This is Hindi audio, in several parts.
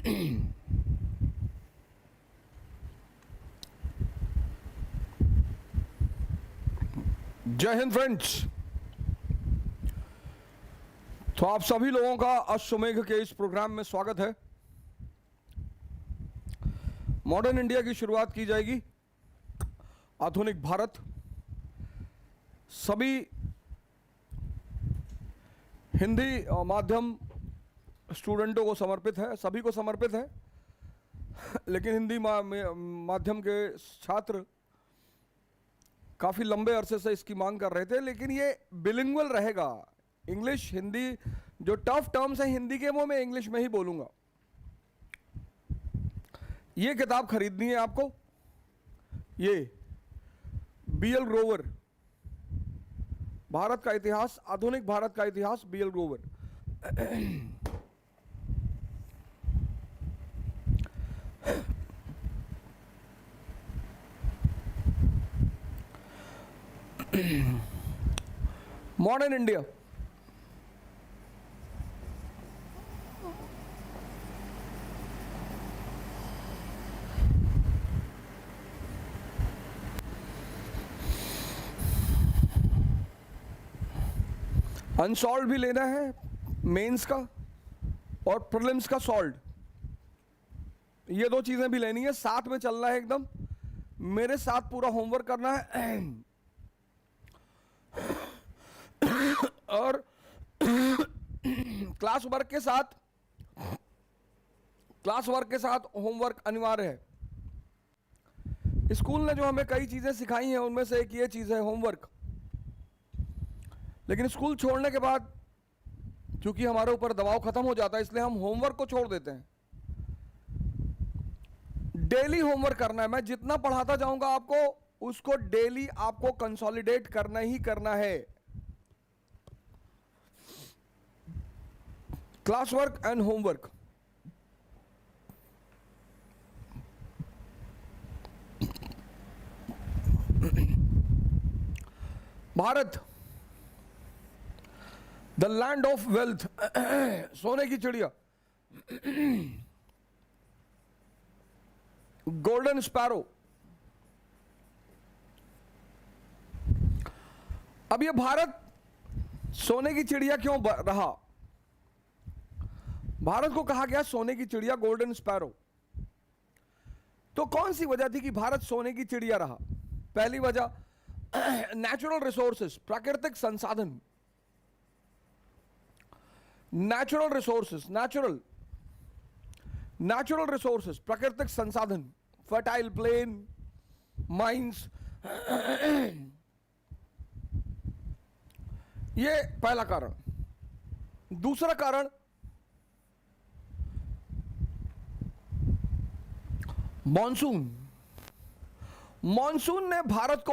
जय हिंद फ्रेंड्स। तो आप सभी लोगों का अश्वमेघ के इस प्रोग्राम में स्वागत है। मॉडर्न इंडिया की शुरुआत की जाएगी। आधुनिक भारत सभी हिंदी माध्यम स्टूडेंटों को समर्पित है, सभी को समर्पित है। लेकिन हिंदी माध्यम के छात्र काफ़ी लंबे अरसे से इसकी मांग कर रहे थे, लेकिन ये बिलिंगुअल रहेगा। इंग्लिश हिंदी, जो टफ टर्म्स हैं हिंदी के वो मैं इंग्लिश में ही बोलूंगा। ये किताब खरीदनी है आपको, ये बीएल ग्रोवर, भारत का इतिहास, आधुनिक भारत का इतिहास, BL Grover. Modern India unsolved भी लेना है, मेंस का और प्रीलिम्स का सॉल्व, ये दो चीजें भी लेनी है। साथ में चलना है एकदम, मेरे साथ पूरा होमवर्क करना है। और क्लास वर्क के साथ होमवर्क अनिवार्य है। स्कूल ने जो हमें कई चीजें सिखाई हैं उनमें से एक ये चीज है होमवर्क। लेकिन स्कूल छोड़ने के बाद क्योंकि हमारे ऊपर दबाव खत्म हो जाता है, इसलिए हम होमवर्क को छोड़ देते हैं। डेली होमवर्क करना है। मैं जितना पढ़ाता जाऊंगा आपको, उसको डेली आपको कंसोलिडेट करना ही करना है। Class work and homework. Bharat the land of wealth, सोने की चिड़िया, गोल्डन स्पैरो। अब ये भारत सोने की चिड़िया क्यों रहा? भारत को कहा गया सोने की चिड़िया, गोल्डन स्पैरो। तो कौन सी वजह थी कि भारत सोने की चिड़िया रहा? पहली वजह नेचुरल रिसोर्सेस, प्राकृतिक संसाधन। नेचुरल रिसोर्सेस, नेचुरल रिसोर्सेस, प्राकृतिक संसाधन, फर्टाइल प्लेन, माइंस। ये पहला कारण। दूसरा कारण मॉनसून। मॉनसून ने भारत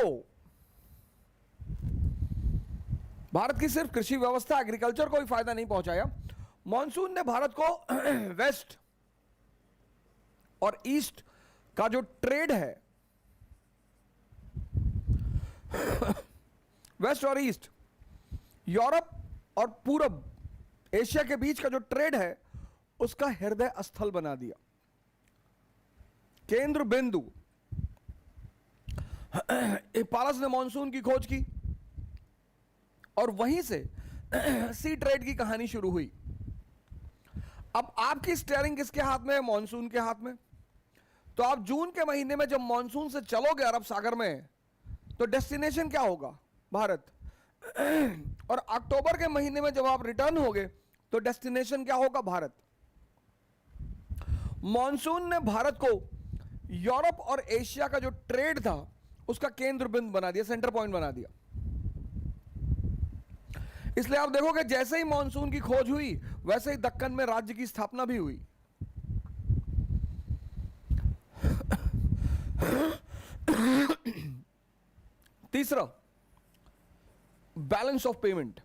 की सिर्फ कृषि व्यवस्था, एग्रीकल्चर को भी फायदा नहीं पहुंचाया। मॉनसून ने भारत को वेस्ट और ईस्ट का जो ट्रेड है, वेस्ट और ईस्ट, यूरोप और पूरब एशिया के बीच का जो ट्रेड है, उसका हृदय स्थल बना दिया, केंद्र बिंदु। पारस ने मॉनसून की खोज की और वहीं से सी ट्रेड की कहानी शुरू हुई। अब आपकी स्टीयरिंग किसके हाथ में है? मॉनसून के हाथ में। तो आप जून के महीने में जब मॉनसून से चलोगे अरब सागर में, तो डेस्टिनेशन क्या होगा? भारत। और अक्टूबर के महीने में जब आप रिटर्न होगे तो डेस्टिनेशन क्या होगा? भारत। मॉनसून ने भारत को यूरोप और एशिया का जो ट्रेड था उसका केंद्र बिंदु बना दिया, सेंटर पॉइंट बना दिया। इसलिए आप देखोगे जैसे ही मॉनसून की खोज हुई वैसे ही दक्कन में राज्य की स्थापना भी हुई। तीसरा, बैलेंस ऑफ पेमेंट,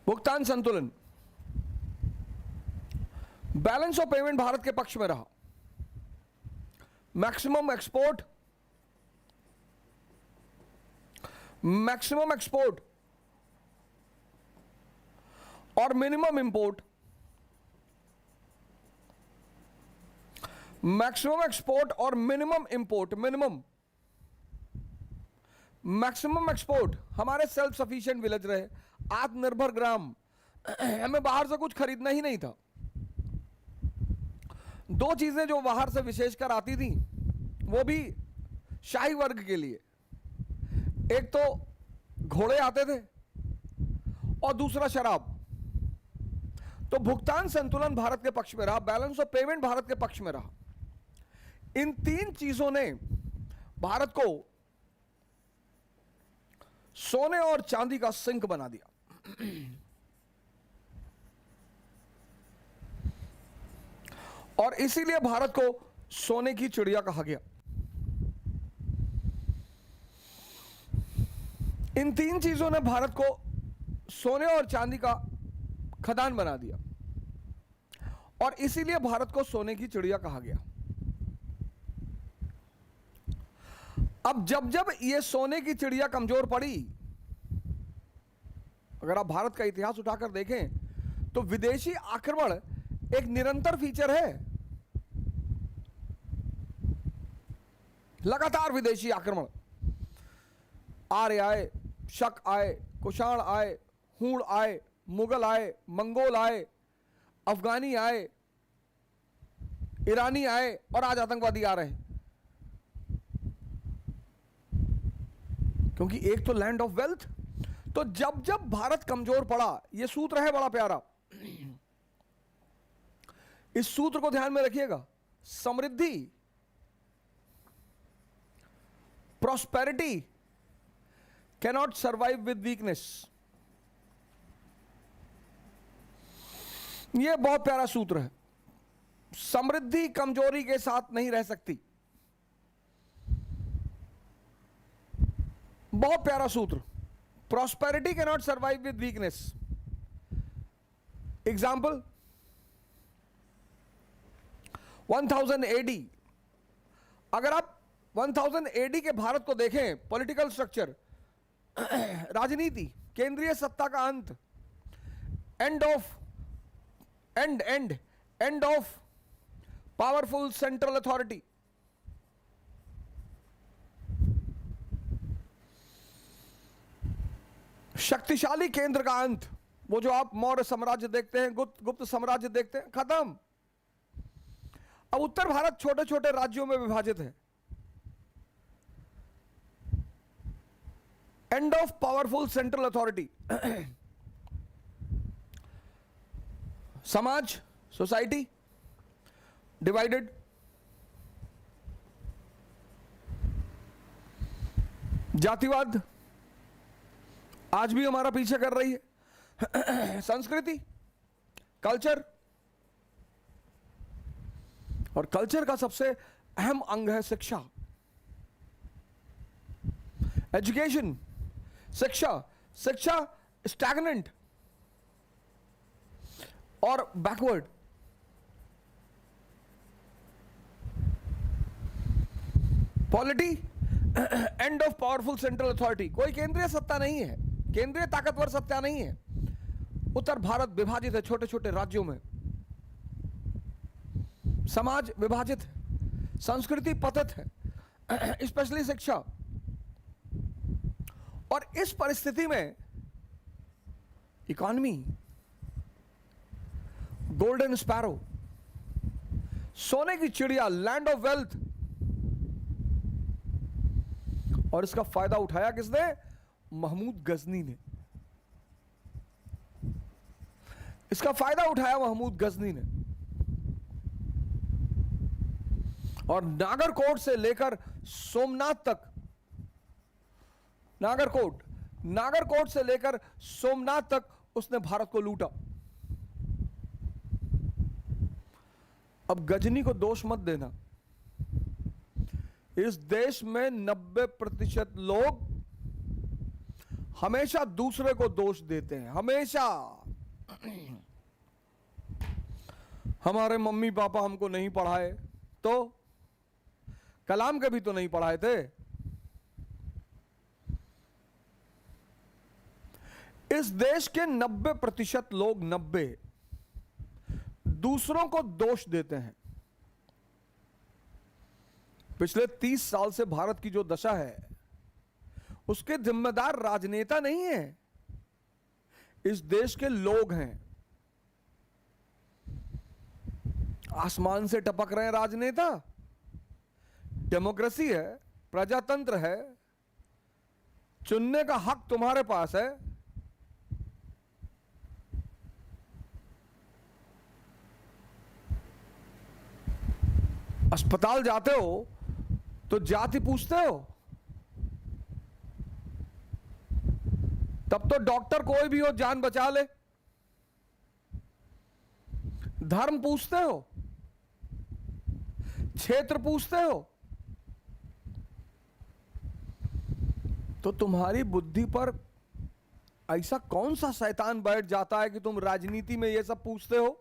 भुगतान संतुलन। बैलेंस ऑफ पेमेंट भारत के पक्ष में रहा। मैक्सिमम एक्सपोर्ट और मिनिमम इंपोर्ट, मैक्सिमम एक्सपोर्ट और मिनिमम इंपोर्ट, मैक्सिमम एक्सपोर्ट, हमारे सेल्फ सफिशिएंट विलेज रहे, आत्मनिर्भर ग्राम, हमें बाहर से कुछ खरीदना ही नहीं था। दो चीजें जो बाहर से विशेषकर आती थी, वो भी शाही वर्ग के लिए, एक तो घोड़े आते थे और दूसरा शराब। तो भुगतान संतुलन भारत के पक्ष में रहा, बैलेंस ऑफ पेमेंट भारत के पक्ष में रहा। इन तीन चीजों ने भारत को सोने और चांदी का सिंक बना दिया। और इसीलिए भारत को सोने की चिड़िया कहा गया। इन तीन चीजों ने भारत को सोने और चांदी का खदान बना दिया और इसीलिए भारत को सोने की चिड़िया कहा गया। अब जब जब ये सोने की चिड़िया कमजोर पड़ी, अगर आप भारत का इतिहास उठाकर देखें तो विदेशी आक्रमण एक निरंतर फीचर है। लगातार विदेशी आक्रमण, आर्य आए, शक आए, कुषाण आए, हूण आए, मुगल आए, मंगोल आए, अफगानी आए, ईरानी आए और आज आतंकवादी आ रहे हैं। क्योंकि एक तो लैंड ऑफ वेल्थ। तो जब जब भारत कमजोर पड़ा, यह सूत्र है बड़ा प्यारा, इस सूत्र को ध्यान में रखिएगा। समृद्धि, prosperity cannot survive with weakness. यह बहुत प्यारा सूत्र है। समृद्धि कमजोरी के साथ नहीं रह सकती। बहुत प्यारा सूत्र। Prosperity cannot survive with weakness. Example 1000 AD. अगर आप 1000 एडी के भारत को देखें, पॉलिटिकल स्ट्रक्चर, राजनीति, केंद्रीय सत्ता का अंत, end of powerful central authority, शक्तिशाली केंद्र का अंत। वो जो आप मौर्य साम्राज्य देखते हैं, गुप्त साम्राज्य देखते हैं, खत्म। अब उत्तर भारत छोटे छोटे राज्यों में विभाजित है। End of powerful central authority. समाज, सोसाइटी डिवाइडेड। जातिवाद आज भी हमारा पीछे कर रही है। संस्कृति, कल्चर, और कल्चर का सबसे अहम अंग है शिक्षा, एजुकेशन। शिक्षा स्टैग्नेंट और backward. Polity, end of powerful central authority. कोई केंद्रीय सत्ता नहीं है, केंद्रीय ताकतवर सत्ता नहीं है। उत्तर भारत विभाजित है छोटे छोटे राज्यों में। समाज विभाजित है, संस्कृति पतित है, स्पेशली शिक्षा। और इस परिस्थिति में इकोनॉमी, गोल्डन स्पैरो, सोने की चिड़िया, लैंड ऑफ वेल्थ। और इसका फायदा उठाया किसने? महमूद गजनी ने। इसका फायदा उठाया महमूद गजनी ने। और नागरकोट से लेकर सोमनाथ तक, नागरकोट से लेकर सोमनाथ तक उसने भारत को लूटा। अब गजनी को दोष मत देना। इस देश में 90% लोग हमेशा दूसरे को दोष देते हैं, हमेशा। हमारे मम्मी पापा हमको नहीं पढ़ाए, तो कलाम के भी तो नहीं पढ़ाए थे। इस देश के 90% लोग 90 दूसरों को दोष देते हैं। पिछले 30 साल से भारत की जो दशा है उसके जिम्मेदार राजनेता नहीं है, इस देश के लोग हैं। आसमान से टपक रहे हैं राजनेता। डेमोक्रेसी है, प्रजातंत्र है, चुनने का हक तुम्हारे पास है। अस्पताल जाते हो तो जाति पूछते हो, तब तो डॉक्टर कोई भी हो जान बचा ले। धर्म पूछते हो, क्षेत्र पूछते हो, तो तुम्हारी बुद्धि पर ऐसा कौन सा शैतान बैठ जाता है कि तुम राजनीति में ये सब पूछते हो?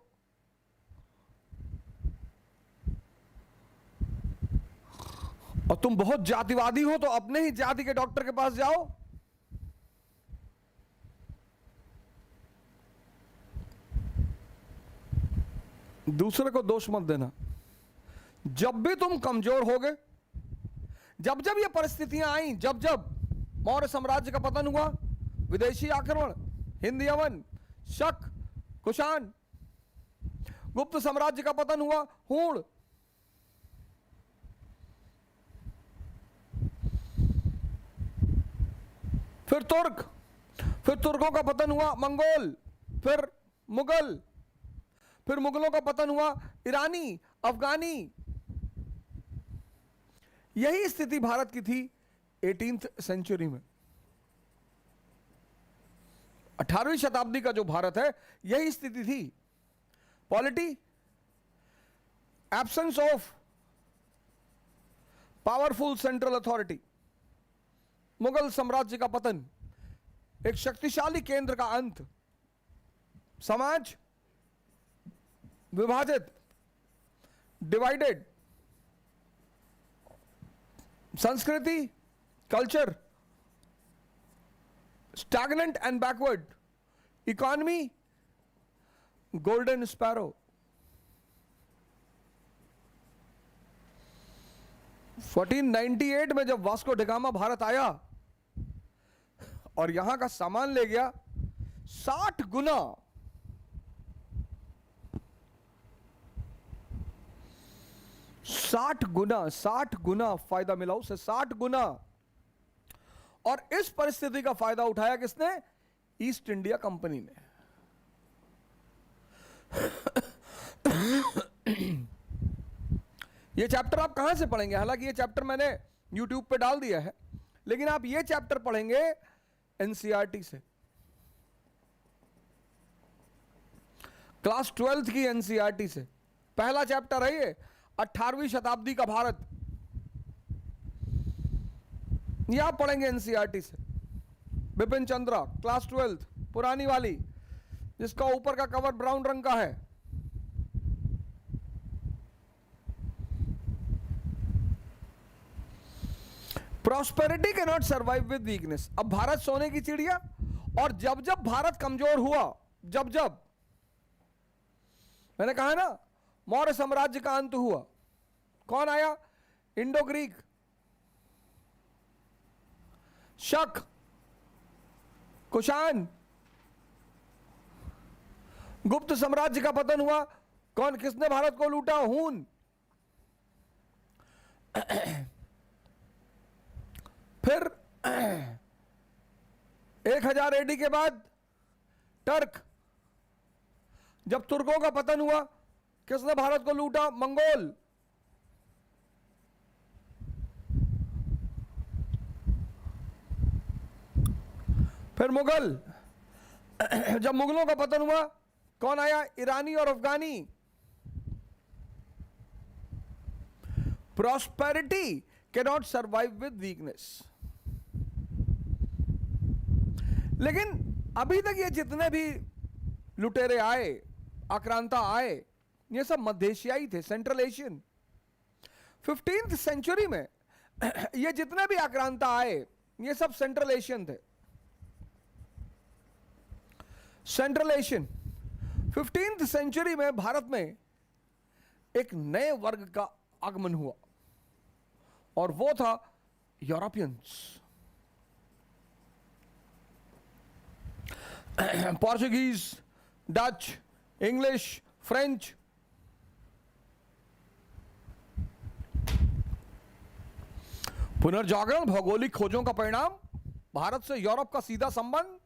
और तुम बहुत जातिवादी हो तो अपने ही जाति के डॉक्टर के पास जाओ। दूसरे को दोष मत देना। जब भी तुम कमजोर होगे, जब जब ये परिस्थितियां आई, जब जब मौर्य साम्राज्य का पतन हुआ, विदेशी आक्रमण, हिंद यमन, शक, कुषाण, गुप्त साम्राज्य का पतन हुआ, हूण, फिर तुर्क, फिर तुर्कों का पतन हुआ, मंगोल, फिर मुगल, फिर मुगलों का पतन हुआ, ईरानी, अफगानी। यही स्थिति भारत की थी 18th सेंचुरी में। 18वीं शताब्दी का जो भारत है, यही स्थिति थी। Polity, absence of powerful central authority, Mughal साम्राज्य का पतन, एक शक्तिशाली केंद्र का अंत, समाज विभाजित, डिवाइडेड, संस्कृति, culture stagnant and backward, economy golden sparrow. 1498 में जब वास्को डिगामा भारत आया और यहां का सामान ले गया, 60 गुना 60 गुना फायदा मिला उसे, 60 गुना। और इस परिस्थिति का फायदा उठाया किसने? ईस्ट इंडिया कंपनी ने। ये चैप्टर आप कहां से पढ़ेंगे? हालांकि ये चैप्टर मैंने YouTube पे डाल दिया है, लेकिन आप ये चैप्टर पढ़ेंगे एनसीईआरटी से, क्लास 12th की एनसीईआरटी से। पहला चैप्टर है ये, 18वीं शताब्दी का भारत। ये आप पढ़ेंगे एनसीईआरटी से। बिपिन चंद्रा, क्लास 12th, पुरानी वाली, जिसका ऊपर का कवर ब्राउन रंग का है। Prosperity can not survive with weakness. अब भारत सोने की चिड़िया, और जब जब भारत कमजोर हुआ, जब जब, मैंने कहा ना, मौर्य साम्राज्य का अंत हुआ, कौन आया? इंडो ग्रीक, शक, कुषाण, गुप्त साम्राज्य का पतन हुआ। कौन, किसने भारत को लूटा? हून। फिर 1000 एडी के बाद टर्क। जब तुर्कों का पतन हुआ, किसने भारत को लूटा? मंगोल। फिर मुगल। जब मुगलों का पतन हुआ, कौन आया? ईरानी और अफगानी। Prosperity can not survive with weakness. लेकिन अभी तक ये जितने भी लुटेरे आए, आक्रांता आए, ये सब मध्य एशियाई थे, सेंट्रल एशियन। 15th सेंचुरी में ये जितने भी आक्रांता आए, ये सब सेंट्रल एशियन थे। Central Asian. 15th सेंचुरी में भारत में एक नए वर्ग का आगमन हुआ और वो था Europeans. Portuguese, Dutch, English, French. पुनर्जागरण भौगोलिक खोजों का परिणाम, भारत से यूरोप का सीधा संबंध,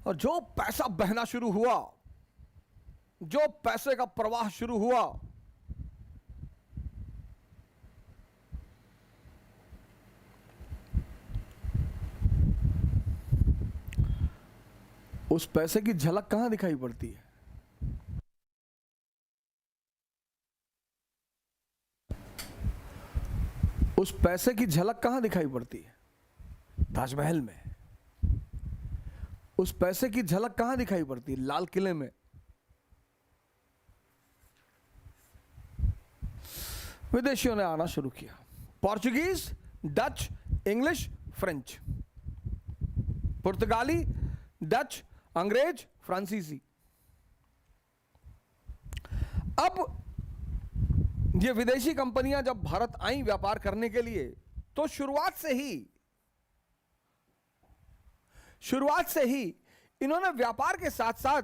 और जो पैसा बहना शुरू हुआ, जो पैसे का प्रवाह शुरू हुआ, उस पैसे की झलक कहां दिखाई पड़ती है? उस पैसे की झलक कहां दिखाई पड़ती है? ताजमहल में। उस पैसे की झलक कहां दिखाई पड़ती है? लाल किले में। विदेशियों ने आना शुरू किया, पोर्चुगीज, डच, इंग्लिश, फ्रेंच, पुर्तगाली, डच, अंग्रेज, फ्रांसीसी। अब ये विदेशी कंपनियां जब भारत आई व्यापार करने के लिए, तो शुरुआत से ही इन्होंने व्यापार के साथ साथ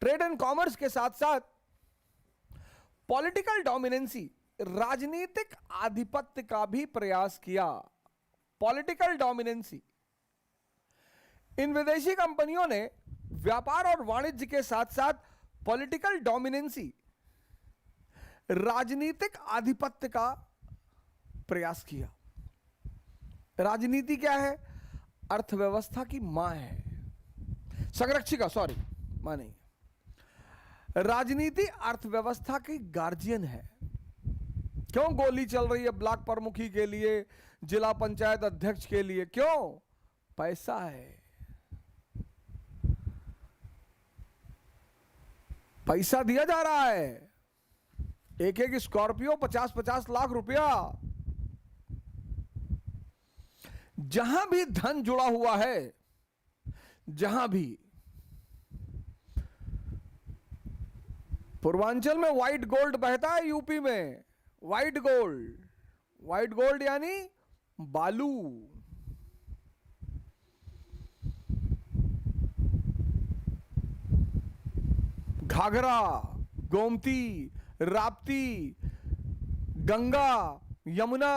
ट्रेड एंड कॉमर्स के साथ साथ पॉलिटिकल डोमिनेंसी, राजनीतिक आधिपत्य का भी प्रयास किया। पॉलिटिकल डोमिनेंसी, इन विदेशी कंपनियों ने व्यापार और वाणिज्य के साथ साथ पॉलिटिकल डोमिनेंसी, राजनीतिक आधिपत्य का प्रयास किया। राजनीति क्या है? अर्थव्यवस्था की मां है, संरक्षिका, सॉरी, मां नहीं। राजनीति अर्थव्यवस्था की गार्जियन है। क्यों गोली चल रही है ब्लॉक प्रमुखी के लिए, जिला पंचायत अध्यक्ष के लिए? क्यों? पैसा है। पैसा दिया जा रहा है। एक एक स्कॉर्पियो 50-50 लाख रुपया। जहां भी धन जुड़ा हुआ है, जहां भी, पूर्वांचल में व्हाइट गोल्ड बहता है, यूपी में व्हाइट गोल्ड यानी बालू। घाघरा, गोमती, राप्ती, गंगा, यमुना,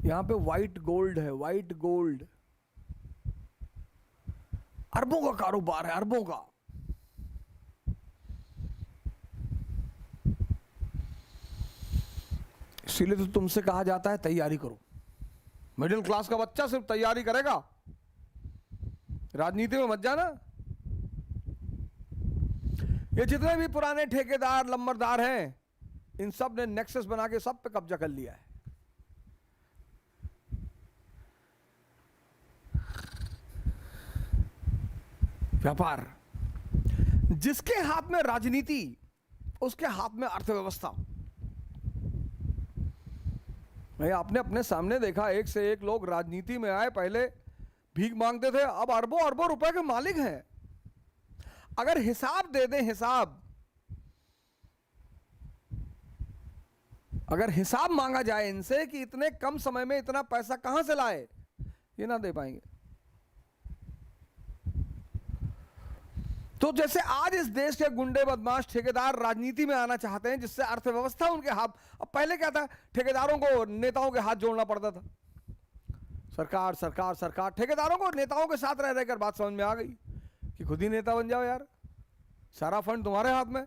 यहां पे व्हाइट गोल्ड है। व्हाइट गोल्ड अरबों का कारोबार है, अरबों का। इसीलिए तो तुमसे कहा जाता है तैयारी करो। मिडिल क्लास का बच्चा सिर्फ तैयारी करेगा, राजनीति में मत जाना। ये जितने भी पुराने ठेकेदार, लंबरदार हैं, इन सब ने नेक्सस बना के सब पे कब्जा कर लिया है। व्यापार, जिसके हाथ में राजनीति, उसके हाथ में अर्थव्यवस्था। मैं आपने अपने सामने देखा, एक से एक लोग राजनीति में आए, पहले भीख मांगते थे, अब अरबों अरबों रुपए के मालिक हैं। अगर हिसाब दे दें, अगर हिसाब मांगा जाए इनसे कि इतने कम समय में इतना पैसा कहां से लाए, ये ना दे पाएंगे। तो जैसे आज इस देश के गुंडे, बदमाश, ठेकेदार राजनीति में आना चाहते हैं, जिससे अर्थव्यवस्था उनके हाथ। अब पहले क्या था, ठेकेदारों को नेताओं के हाथ जोड़ना पड़ता था। सरकार सरकार सरकार, ठेकेदारों को नेताओं के साथ रह रहकर बात समझ में आ गई कि खुद ही नेता बन जाओ यार, सारा फंड तुम्हारे हाथ में।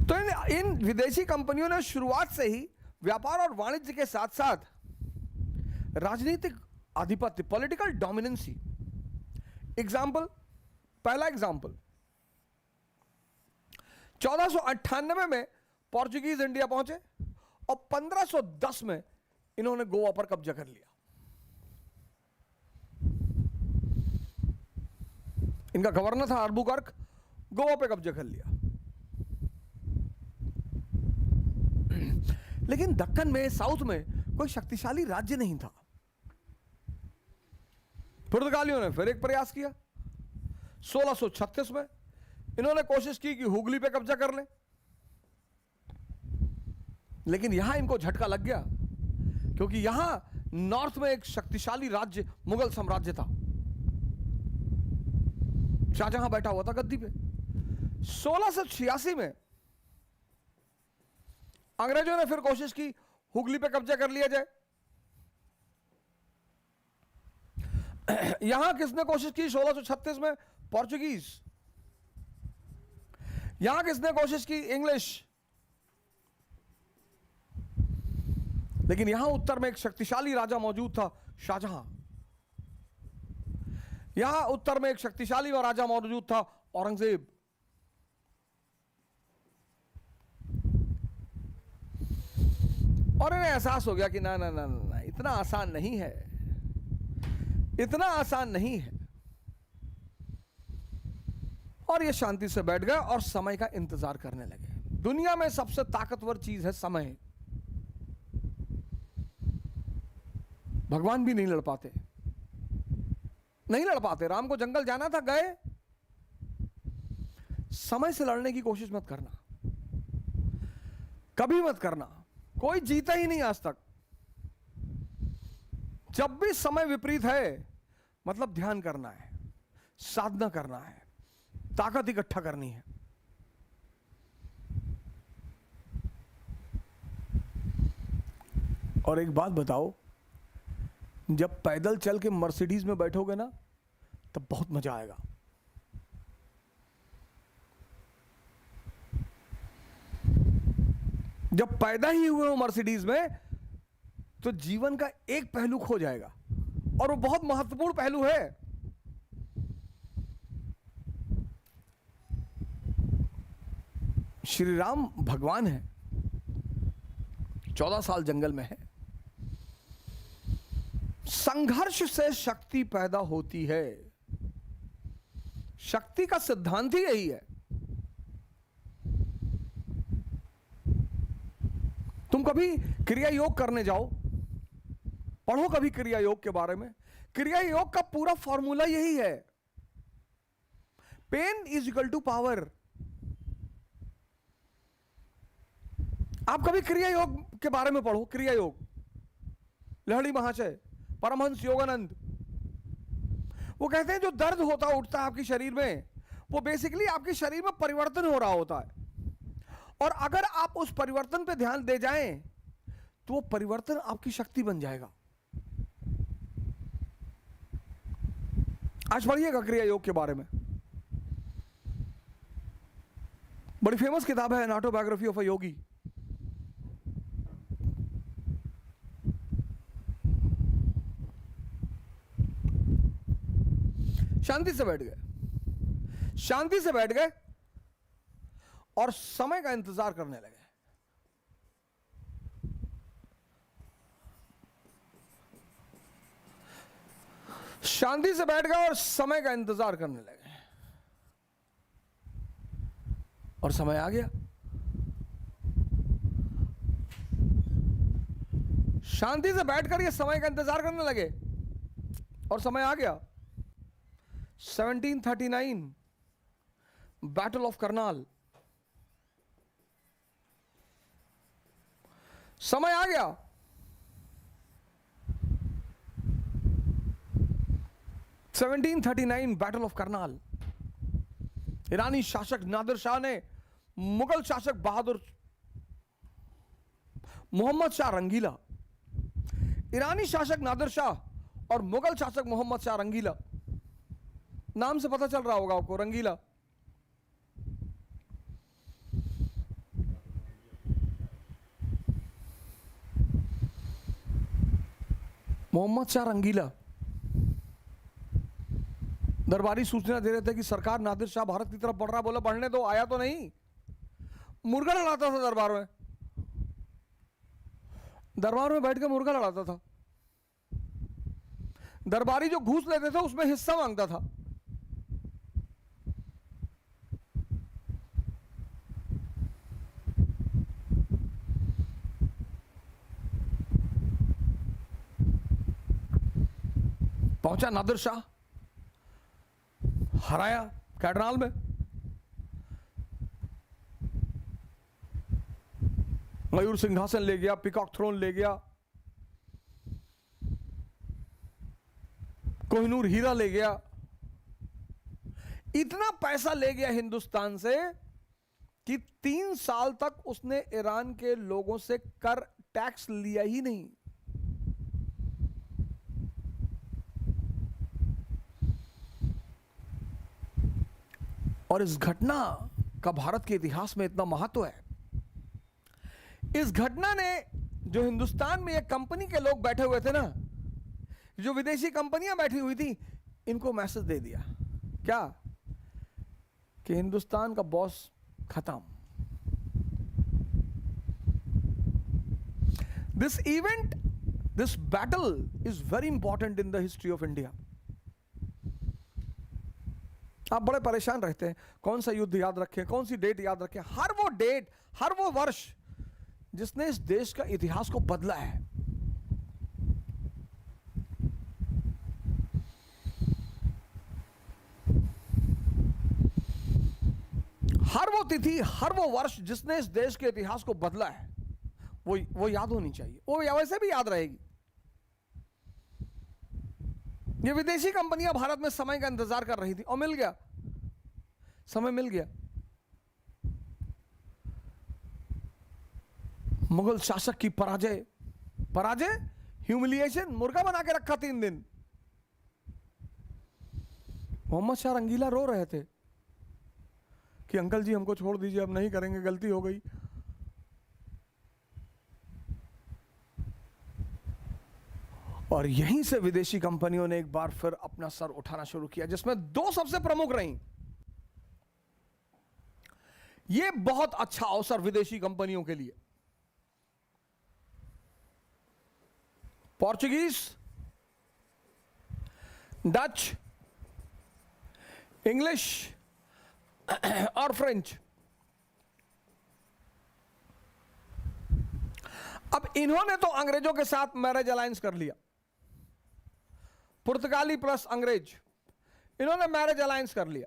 तो इन विदेशी कंपनियों ने शुरुआत से ही व्यापार और वाणिज्य के साथ साथ राजनीतिक आधिपत्य, पॉलिटिकल डोमिनेंसी। एग्जाम्पल, पहला एग्जाम्पल, 1498 में पोर्चुगीज इंडिया पहुंचे और 1510 में इन्होंने गोवा पर कब्जा कर लिया। इनका गवर्नर था अल्बुकर्क, गोवा पे कब्जा कर लिया। लेकिन दक्कन में, साउथ में कोई शक्तिशाली राज्य नहीं था। पुर्तगालियों ने फिर एक प्रयास किया 1636 में। इन्होंने कोशिश की कि हुगली पे कब्जा कर लें, लेकिन यहां इनको झटका लग गया, क्योंकि यहां नॉर्थ में एक शक्तिशाली राज्य मुगल साम्राज्य था। शाहजहां बैठा हुआ था गद्दी पे। 1686 में अंग्रेजों ने फिर कोशिश की हुगली पे कब्जा कर लिया जाए। यहां किसने कोशिश की 1636 में? पोर्चुगीज। यहां किसने कोशिश की? इंग्लिश। लेकिन यहां उत्तर में एक शक्तिशाली राजा मौजूद था, शाहजहां। यहां उत्तर में एक शक्तिशाली राजा मौजूद था, औरंगजेब। और इन्हें एहसास हो गया कि ना ना ना ना, इतना आसान नहीं है, इतना आसान नहीं है। और ये शांति से बैठ गए और समय का इंतजार करने लगे। दुनिया में सबसे ताकतवर चीज है समय। भगवान भी नहीं लड़ पाते, नहीं लड़ पाते। राम को जंगल जाना था, गए। समय से लड़ने की कोशिश मत करना, कभी मत करना। कोई जीता ही नहीं आज तक। जब भी समय विपरीत है, मतलब ध्यान करना है, साधना करना है, ताकत इकट्ठा करनी है। और एक बात बताओ, जब पैदल चल के मर्सिडीज में बैठोगे ना, तब बहुत मजा आएगा। जब पैदा ही हुए हो मर्सिडीज में, तो जीवन का एक पहलू खो जाएगा, और वो बहुत महत्वपूर्ण पहलू है। श्री राम भगवान है, 14 साल जंगल में है। संघर्ष से शक्ति पैदा होती है। शक्ति का सिद्धांत ही यही है। तुम कभी क्रिया योग करने जाओ, पढ़ो कभी क्रिया योग के बारे में। क्रिया योग का पूरा फॉर्मूला यही है, pain is equal to power. आप कभी क्रिया योग के बारे में पढ़ो, क्रिया योग, लहड़ी महाशय, परमहंस योगानंद, वो कहते हैं जो दर्द होता उठता है आपके शरीर में, वो बेसिकली आपके शरीर में परिवर्तन हो रहा होता है। और अगर आप उस परिवर्तन पे ध्यान दे जाएं, तो वो परिवर्तन आपकी शक्ति बन जाएगा। आज पढ़िएगा क्रिया योग के बारे में, बड़ी फेमस किताब है, एन ऑटोबायोग्राफी ऑफ अ योगी। शांति से बैठ गए, शांति से बैठ गए और समय का इंतजार करने लगे। शांति से बैठ गए और समय का इंतजार करने लगे। और समय आ गया। शांति से बैठकर ये समय का इंतजार करने लगे और समय आ गया। 1739 बैटल ऑफ करनाल, समय आ गया। बैटल ऑफ करनाल, ईरानी शासक नादिर शाह ने मुगल शासक बहादुर मोहम्मद शाह रंगीला, ईरानी शासक नादिर शाह और मुगल शासक मोहम्मद शाह रंगीला, नाम से पता चल रहा होगा आपको, रंगीला। मोहम्मद शाह रंगीला दरबारी सूचना दे रहे थे कि सरकार नादिर शाह भारत की तरफ बढ़ रहा। बोला बढ़ने दो, आया तो नहीं। मुर्गा लड़ाता था दरबार में, दरबार में बैठ के मुर्गा लड़ाता था। दरबारी जो घूस लेते थे उसमें हिस्सा मांगता था। पहुंचा नादिर शाह, हराया कैटराल में। मयूर सिंहासन ले गया, पिकॉक थ्रोन ले गया, कोहिनूर हीरा ले गया। इतना पैसा ले गया हिंदुस्तान से कि 3 साल तक उसने ईरान के लोगों से कर टैक्स लिया ही नहीं। और इस घटना का भारत के इतिहास में इतना महत्व है। इस घटना ने, जो हिंदुस्तान में एक कंपनी के लोग बैठे हुए थे ना, जो विदेशी कंपनियां बैठी हुई थी, इनको मैसेज दे दिया क्या, कि हिंदुस्तान का बॉस खत्म। This event, this battle is very important in the history of India. आप बड़े परेशान रहते हैं कौन सा युद्ध याद रखें, कौन सी डेट याद रखें। हर वो डेट, हर वो वर्ष जिसने इस देश का इतिहास को बदला है, हर वो तिथि, हर वो वर्ष जिसने इस देश के इतिहास को बदला है, वो याद होनी चाहिए। वो वैसे भी याद रहेगी। ये विदेशी कंपनियां भारत में समय का इंतजार कर रही थी और मिल गया, समय मिल गया। मुगल शासक की पराजय, ह्यूमिलिएशन, मुर्गा बना के रखा 3 दिन। मोहम्मद शाह रंगीला रो रहे थे कि अंकल जी हमको छोड़ दीजिए, अब नहीं करेंगे, गलती हो गई। और यहीं से विदेशी कंपनियों ने एक बार फिर अपना सर उठाना शुरू किया, जिसमें 2 सबसे प्रमुख रहीं। यह बहुत अच्छा अवसर विदेशी कंपनियों के लिए। पोर्चुगीज, डच, इंग्लिश और फ्रेंच। अब इन्होंने तो अंग्रेजों के साथ मैरिज अलायंस कर लिया, पुर्तगाली प्लस अंग्रेज, इन्होंने मैरिज अलायंस कर लिया,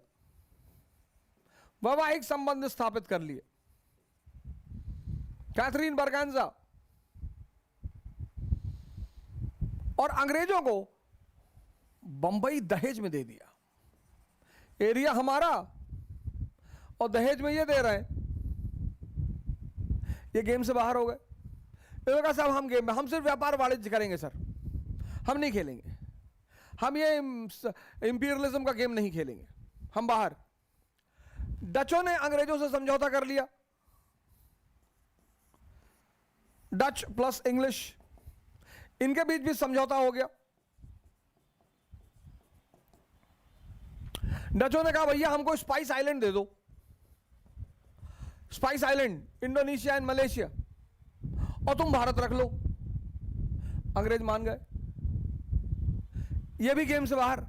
वैवाहिक संबंध स्थापित कर लिए। कैथरीन बरगांजा, और अंग्रेजों को बंबई दहेज में दे दिया। एरिया हमारा और दहेज में ये दे रहे हैं। ये गेम से बाहर हो गए। इन्होंने कहा साहब हम गेम में, हम सिर्फ व्यापार वाणिज्य करेंगे सर, हम नहीं खेलेंगे, हम ये इंपीरियलिज्म का गेम नहीं खेलेंगे, हम बाहर। डचों ने अंग्रेजों से समझौता कर लिया, डच प्लस इंग्लिश, इनके बीच भी समझौता हो गया। डचों ने कहा भैया हमको स्पाइस आइलैंड दे दो, spice island, Indonesia and Malaysia, और तुम भारत रख लो। अंग्रेज मान गए। ये भी गेम से बाहर,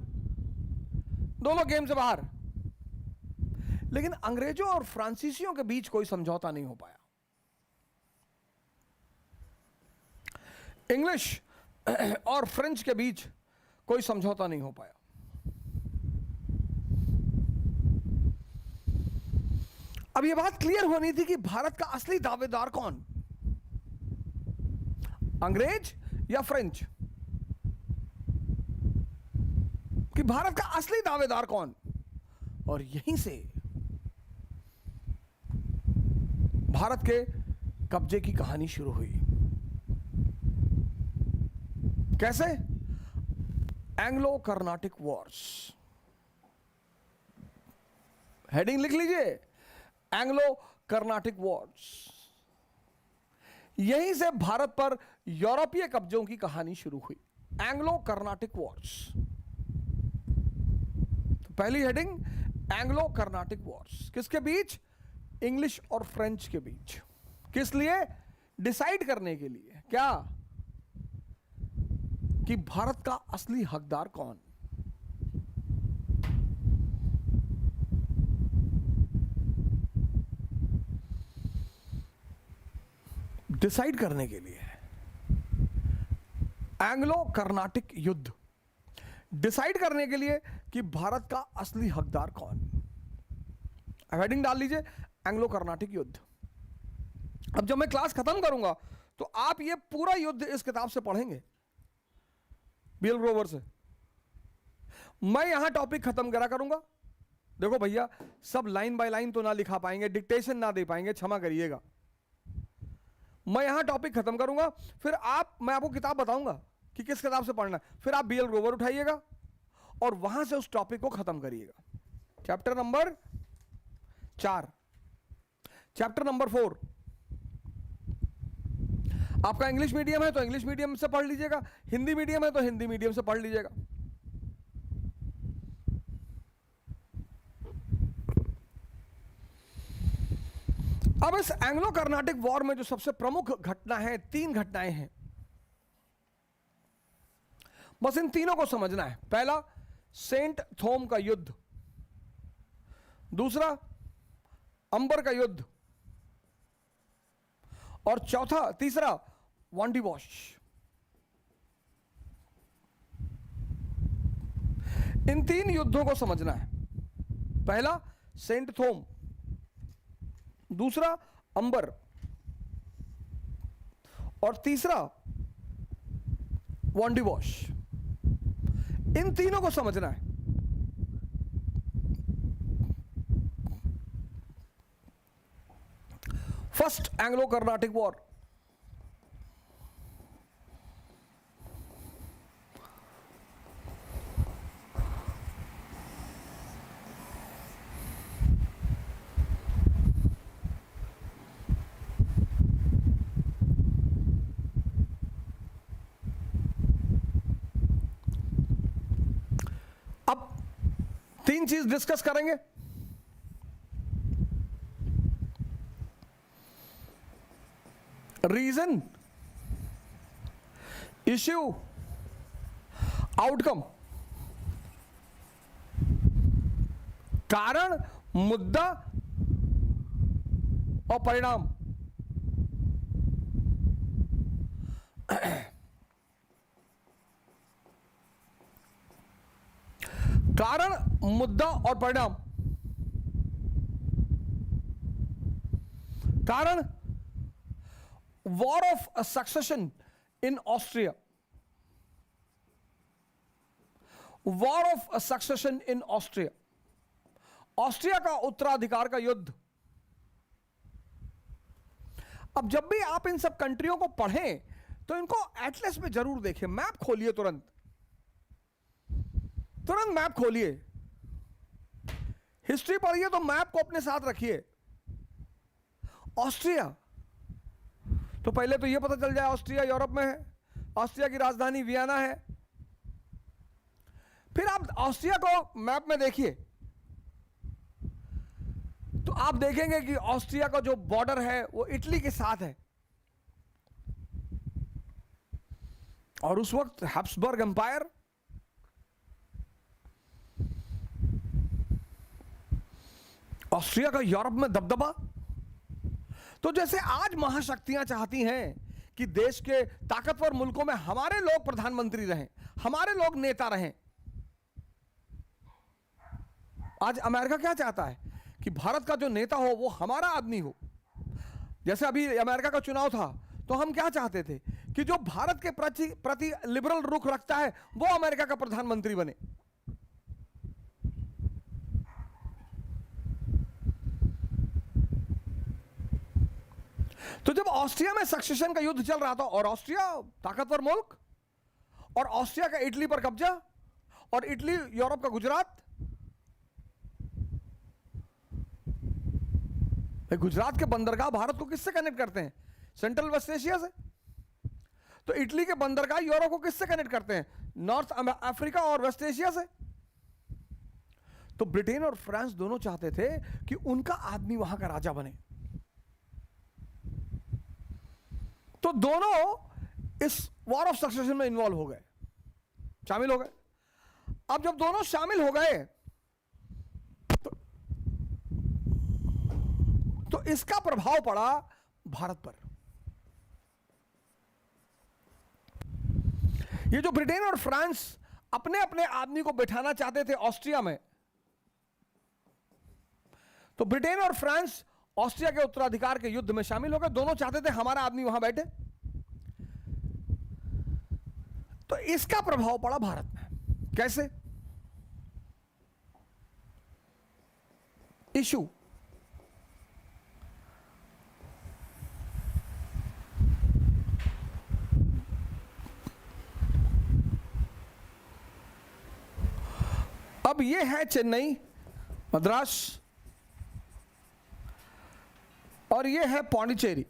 दोनों गेम से बाहर। लेकिन अंग्रेजों और फ्रांसीसियों के बीच कोई समझौता नहीं हो पाया। इंग्लिश और फ्रेंच के बीच कोई समझौता नहीं हो पाया। अब यह बात क्लियर होनी थी कि भारत का असली दावेदार कौन, अंग्रेज या फ्रेंच, कि भारत का असली दावेदार कौन। और यहीं से भारत के कब्जे की कहानी शुरू हुई। कैसे? Anglo Carnatic Wars. हेडिंग लिख लीजिए, एंग्लो कर्नाटिक वॉर्स। यहीं से भारत पर यूरोपीय कब्जों की कहानी शुरू हुई, एंग्लो कर्नाटिक वॉर्स। तो पहली हेडिंग, एंग्लो कर्नाटिक वॉर्स। किसके बीच? इंग्लिश और फ्रेंच के बीच। किस लिए? डिसाइड करने के लिए। क्या? कि भारत का असली हकदार कौन। डिसाइड करने के लिए एंग्लो कर्नाटिक युद्ध। डिसाइड करने के लिए कि भारत का असली हकदार कौन। हेडिंग डाल लीजिए एंग्लो कर्नाटिक युद्ध। अब जब मैं क्लास खत्म करूंगा तो आप ये पूरा युद्ध इस किताब से पढ़ेंगे, बीएल ग्रोवर से। मैं यहां टॉपिक खत्म करा करूंगा। देखो भैया, सब लाइन बाय लाइन तो ना लिखा पाएंगे, डिक्टेशन ना दे पाएंगे, क्षमा करिएगा। मैं यहां टॉपिक खत्म करूंगा, फिर मैं आपको किताब बताऊंगा कि किस किताब से पढ़ना है, फिर आप बीएल ग्रोवर उठाइएगा और वहां से उस टॉपिक को खत्म करिएगा। चैप्टर नंबर 4, चैप्टर नंबर 4 आपका इंग्लिश मीडियम है तो इंग्लिश मीडियम से पढ़ लीजिएगा, हिंदी मीडियम है तो हिंदी मीडियम से पढ़ लीजिएगा। अब इस एंग्लो कर्नाटिक वॉर में जो सबसे प्रमुख घटना है, 3 घटनाएं हैं, बस इन तीनों को समझना है। पहला, सेंट थोम का युद्ध। दूसरा, अंबर का युद्ध। और तीसरा, वांडीवॉश। इन 3 युद्धों को समझना है। पहला सेंट थोम, दूसरा अंबर और तीसरा वांडीवॉश। इन तीनों को समझना है। First Anglo Carnatic war. अब 3 चीज डिस्कस करेंगे। Reason, issue, outcome. कारण, मुद्दा और परिणाम। कारण, मुद्दा और परिणाम। कारण, war of succession in Austria. War of succession in Austria, Austria का उत्तराधिकार का युद्ध। अब जब भी आप इन सब कंट्रियों को पढ़ें तो इनको एटलस में जरूर देखें। मैप खोलिए, तुरंत मैप खोलिए। हिस्ट्री पढ़िए तो मैप को अपने साथ रखिए। ऑस्ट्रिया, तो पहले तो यह पता चल जाए ऑस्ट्रिया यूरोप में है, ऑस्ट्रिया की राजधानी वियना है। फिर आप ऑस्ट्रिया को मैप में देखिए तो आप देखेंगे कि ऑस्ट्रिया का जो बॉर्डर है वो इटली के साथ है और उस वक्त हैब्सबर्ग एम्पायर ऑस्ट्रिया का यूरोप में दबदबा। तो जैसे आज महाशक्तियां चाहती हैं कि देश के ताकतवर मुल्कों में हमारे लोग प्रधानमंत्री रहें, हमारे लोग नेता रहें, आज अमेरिका क्या चाहता है कि भारत का जो नेता हो वो हमारा आदमी हो। जैसे अभी अमेरिका का चुनाव था तो हम क्या चाहते थे कि जो भारत के प्रति लिबरल रुख रखता है वो अमेरिका का प्रधानमंत्री बने। तो जब ऑस्ट्रिया में सक्सेशन का युद्ध चल रहा था और ऑस्ट्रिया ताकतवर मुल्क और ऑस्ट्रिया का इटली पर कब्जा और इटली यूरोप का गुजरात, गुजरात के बंदरगाह भारत को किससे कनेक्ट करते हैं? सेंट्रल वेस्ट एशिया से। तो इटली के बंदरगाह यूरोप को किससे कनेक्ट करते हैं? नॉर्थ अफ्रीका और वेस्ट एशिया से। तो ब्रिटेन और फ्रांस दोनों चाहते थे कि उनका आदमी वहां का राजा बने। तो दोनों इस वॉर ऑफ सक्सेशन में इन्वॉल्व हो गए, शामिल हो गए। अब जब दोनों शामिल हो गए तो इसका प्रभाव पड़ा भारत पर। ये जो ब्रिटेन और फ्रांस अपने अपने आदमी को बिठाना चाहते थे ऑस्ट्रिया में, तो ब्रिटेन और फ्रांस ऑस्ट्रिया के उत्तराधिकार के युद्ध में शामिल हो गए। दोनों चाहते थे हमारा आदमी वहां बैठे। तो इसका प्रभाव पड़ा भारत में। कैसे? इशू अब ये है चेन्नई, मद्रास, और ये है पौंडीचेरी।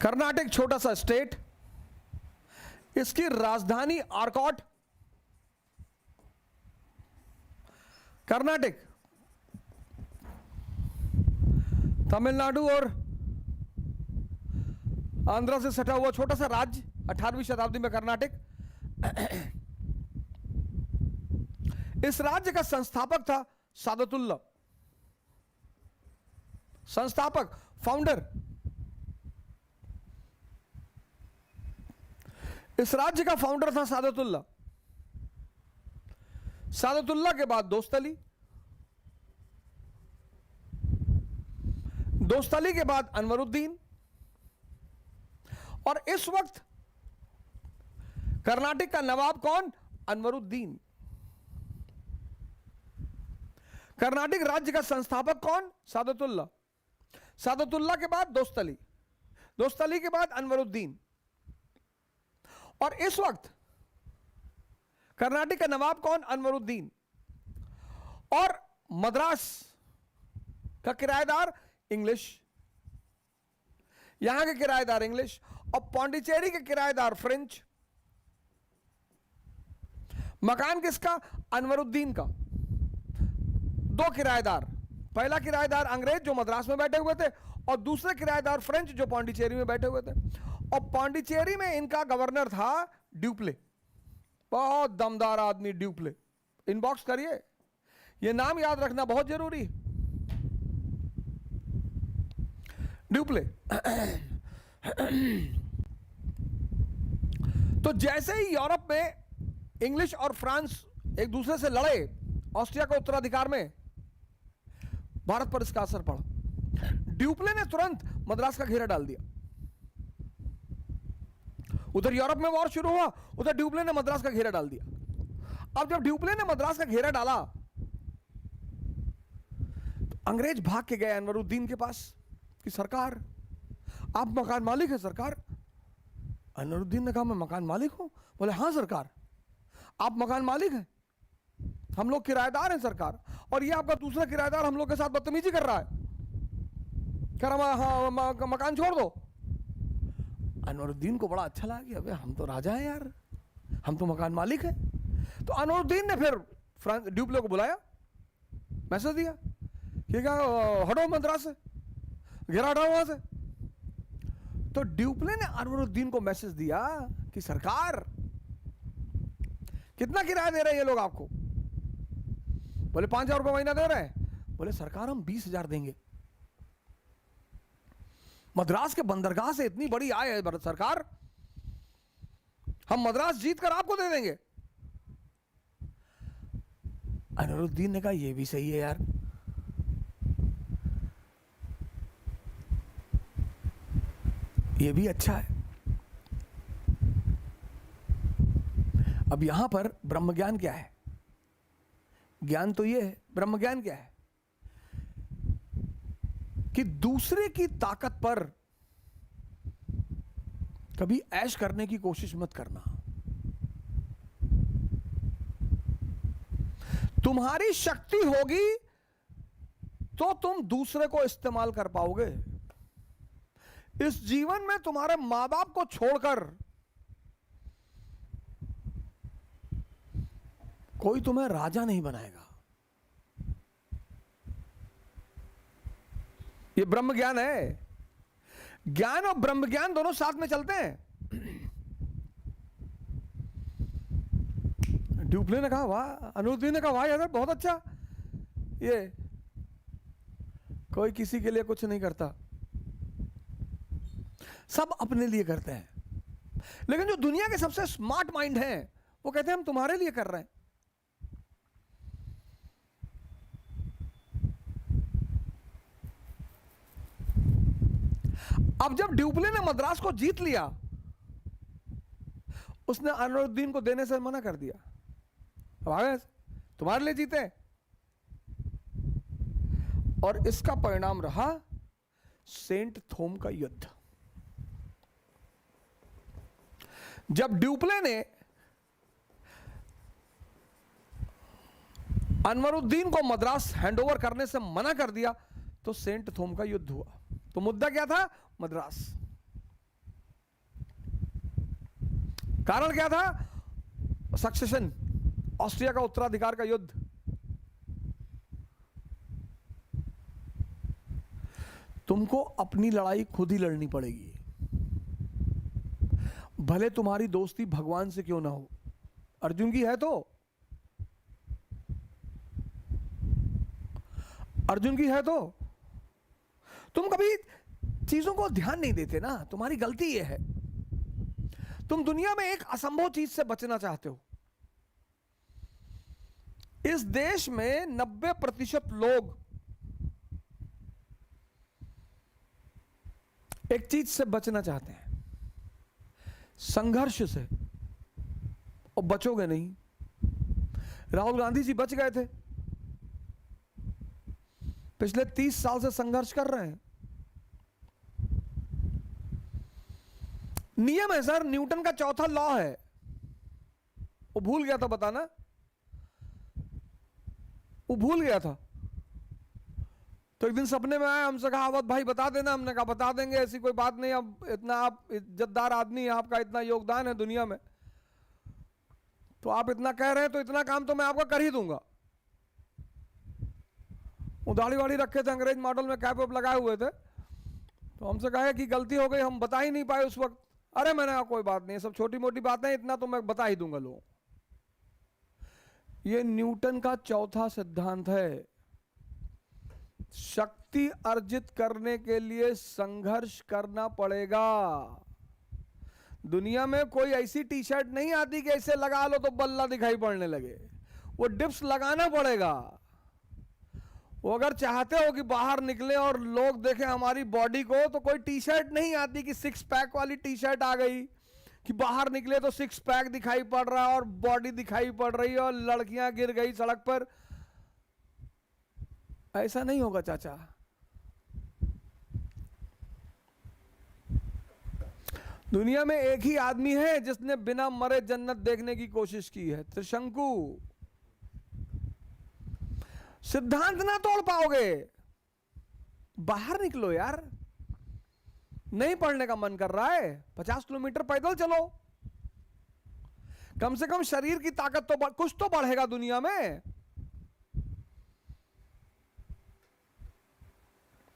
कर्नाटक छोटा सा स्टेट, इसकी राजधानी आर्कॉट। कर्नाटक तमिलनाडु और आंध्र से सटा हुआ छोटा सा राज्य, 18वीं शताब्दी में कर्नाटक। इस राज्य का संस्थापक था सादतुल्ला। संस्थापक, फाउंडर। इस राज्य का फाउंडर था सादतुल्ला। सादतुल्ला के बाद दोस्तली, दोस्तली के बाद अनवरुद्दीन, और इस वक्त कर्नाटक का नवाब कौन? अनवरुद्दीन। कर्नाटक राज्य का संस्थापक कौन? सादतुल्ला। सादतुल्ला के बाद दोस्तली, दोस्तली के बाद अनवरुद्दीन, और इस वक्त कर्नाटक का नवाब कौन? अनवरुद्दीन। और मद्रास का किराएदार इंग्लिश, यहां के किराएदार इंग्लिश, और पौंडीचेरी के किराएदार फ्रेंच। मकान किसका? अनवरुद्दीन का। दो किराएदार, पहला किराएदार अंग्रेज जो मद्रास में बैठे हुए थे, और दूसरे किराएदार फ्रेंच जो पौंडीचेरी में बैठे हुए थे। और पौंडीचेरी में इनका गवर्नर था ड्यूप्ले। बहुत दमदार आदमी ड्यूप्ले। इनबॉक्स करिए, यह नाम याद रखना बहुत जरूरी है। ड्यूप्ले। तो जैसे ही यूरोप में इंग्लिश और फ्रांस एक दूसरे से लड़े ऑस्ट्रिया के उत्तराधिकार में, भारत पर इसका असर पड़ा। ड्यूप्ले ने तुरंत मद्रास का घेरा डाल दिया। उधर यूरोप में वॉर शुरू हुआ, उधर ड्यूप्ले ने मद्रास का घेरा डाल दिया। अब जब ड्यूप्ले ने मद्रास का घेरा डाला, तो अंग्रेज भाग के गए अनवरुद्दीन के पास कि सरकार, आप मकान मालिक हैं सरकार। अनवरुद्दीन ने कहा मैं मकान मालिक हूं। बोले हाँ सरकार, आप मकान मालिक हैं, हम लोग किराएदार हैं सरकार, और ये आपका दूसरा किराएदार हम लोग के साथ बदतमीजी कर रहा है, कह रहा हाँ मकान छोड़ दो। अनवरुद्दीन को बड़ा अच्छा लगा कि अबे हम तो राजा हैं यार, हम तो मकान मालिक हैं। तो अनवरुद्दीन ने फिर ड्यूप्ले को बुलाया, मैसेज दिया कि क्या हटो मद्रास से, घेरा हटाओ वहां से। तो ड्यूप्ले ने अनवरुद्दीन को मैसेज दिया कि सरकार कितना किराया दे रहे हैं ये लोग आपको? बोले 5,000 रुपये महीना दे रहे हैं। बोले सरकार हम 20,000 देंगे। मद्रास के बंदरगाह से इतनी बड़ी आय है सरकार, हम मद्रास जीत कर आपको दे देंगे। अनवरुद्दीन ने कहा यह भी सही है यार, ये भी अच्छा है। अब यहां पर ब्रह्म ज्ञान क्या है? ज्ञान तो ये है, ब्रह्म ज्ञान क्या है? कि दूसरे की ताकत पर कभी ऐश करने की कोशिश मत करना। तुम्हारी शक्ति होगी तो तुम दूसरे को इस्तेमाल कर पाओगे। इस जीवन में तुम्हारे मां बाप को छोड़कर कोई तुम्हें राजा नहीं बनाएगा। ये ब्रह्म ज्ञान है। ज्ञान और ब्रह्म ज्ञान दोनों साथ में चलते हैं। ड्यूप्ले ने कहा वाह, अनवरुद्दीन ने कहा वाह यार बहुत अच्छा, ये कोई किसी के लिए कुछ नहीं करता, सब अपने लिए करते हैं। लेकिन जो दुनिया के सबसे स्मार्ट माइंड हैं वो कहते हैं हम तुम्हारे लिए कर रहे हैं। अब जब ड्यूप्ले ने मद्रास को जीत लिया, उसने अनवरुद्दीन को देने से मना कर दिया। अब आगे तुम्हारे लिए जीते, और इसका परिणाम रहा सेंट थोम का युद्ध। जब ड्यूप्ले ने अनवरुद्दीन को मद्रास हैंडओवर करने से मना कर दिया तो सेंट थोम का युद्ध हुआ। तो मुद्दा क्या था? मद्रास। कारण क्या था? सक्सेशन, ऑस्ट्रिया का उत्तराधिकार का युद्ध। तुमको अपनी लड़ाई खुद ही लड़नी पड़ेगी, भले तुम्हारी दोस्ती भगवान से क्यों ना हो। अर्जुन की है तो, अर्जुन की है तो। तुम कभी चीजों को ध्यान नहीं देते ना, तुम्हारी गलती यह है। तुम दुनिया में एक असंभव चीज से बचना चाहते हो। इस देश में 90% लोग एक चीज से बचना चाहते हैं, संघर्ष से, और बचोगे नहीं। राहुल गांधी जी बच गए थे, पिछले 30 साल से संघर्ष कर रहे हैं। नियम है सर, न्यूटन का चौथा लॉ है, वो भूल गया था बताना, वो भूल गया था। तो एक दिन सपने में आया, हमसे कहा अवध भाई बता देना। हमने कहा बता देंगे, ऐसी कोई बात नहीं। अब इतना आप इज्जतदार आदमी हैं, आपका इतना योगदान है दुनिया में, तो आप इतना कह रहे हैं तो इतना काम तो मैं आपका कर ही दूंगा। वो दाढ़ी वाड़ी रखे थे, अंग्रेज मॉडल में कैप वैप लगाए हुए थे। तो हमसे कहा कि गलती हो गई, हम बता ही नहीं पाए उस वक्त। अरे मैंने कहा कोई बात नहीं, सब छोटी मोटी बातें, इतना तो मैं बता ही दूंगा लोगों। ये न्यूटन का चौथा सिद्धांत है। शक्ति अर्जित करने के लिए संघर्ष करना पड़ेगा। दुनिया में कोई ऐसी टी शर्ट नहीं आती कि ऐसे लगा लो तो बल्ला दिखाई पड़ने लगे। वो डिप्स लगाना पड़ेगा। वो अगर चाहते हो कि बाहर निकले और लोग देखें हमारी बॉडी को, तो कोई टी शर्ट नहीं आती कि 6 पैक वाली टी शर्ट आ गई कि बाहर निकले तो 6 पैक दिखाई पड़ रहा है और बॉडी दिखाई पड़ रही है और लड़कियां गिर गई सड़क पर। ऐसा नहीं होगा चाचा। दुनिया में एक ही आदमी है जिसने बिना मरे जन्नत देखने की कोशिश की है, त्रिशंकु। सिद्धांत ना तोड़ पाओगे, बाहर निकलो यार। नहीं पढ़ने का मन कर रहा है, 50 किलोमीटर पैदल चलो। कम से कम शरीर की ताकत तो कुछ तो बढ़ेगा दुनिया में।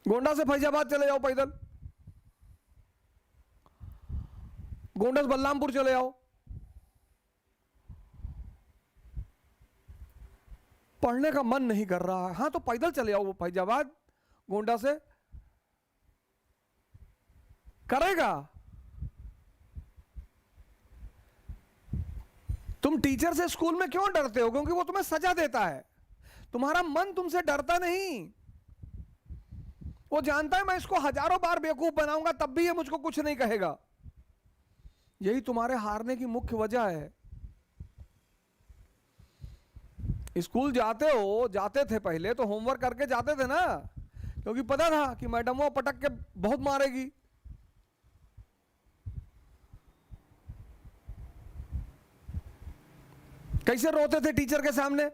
गोंडा से फैजाबाद चले जाओ पैदल, गोंडा से बलरामपुर चले जाओ। पढ़ने का मन नहीं कर रहा है, हाँ तो पैदल चले जाओ। वो फैजाबाद गोंडा से करेगा। तुम टीचर से स्कूल में क्यों डरते हो? क्योंकि वो तुम्हें सजा देता है। तुम्हारा मन तुमसे डरता नहीं। वो जानता है मैं इसको हजारों बार बेवकूफ बनाऊंगा तब भी ये मुझको कुछ नहीं कहेगा। यही तुम्हारे हारने की मुख्य वजह है। स्कूल जाते थे पहले तो होमवर्क करके जाते थे ना, क्योंकि पता था कि मैडम वो पटक के बहुत मारेगी। कैसे रोते थे टीचर के सामने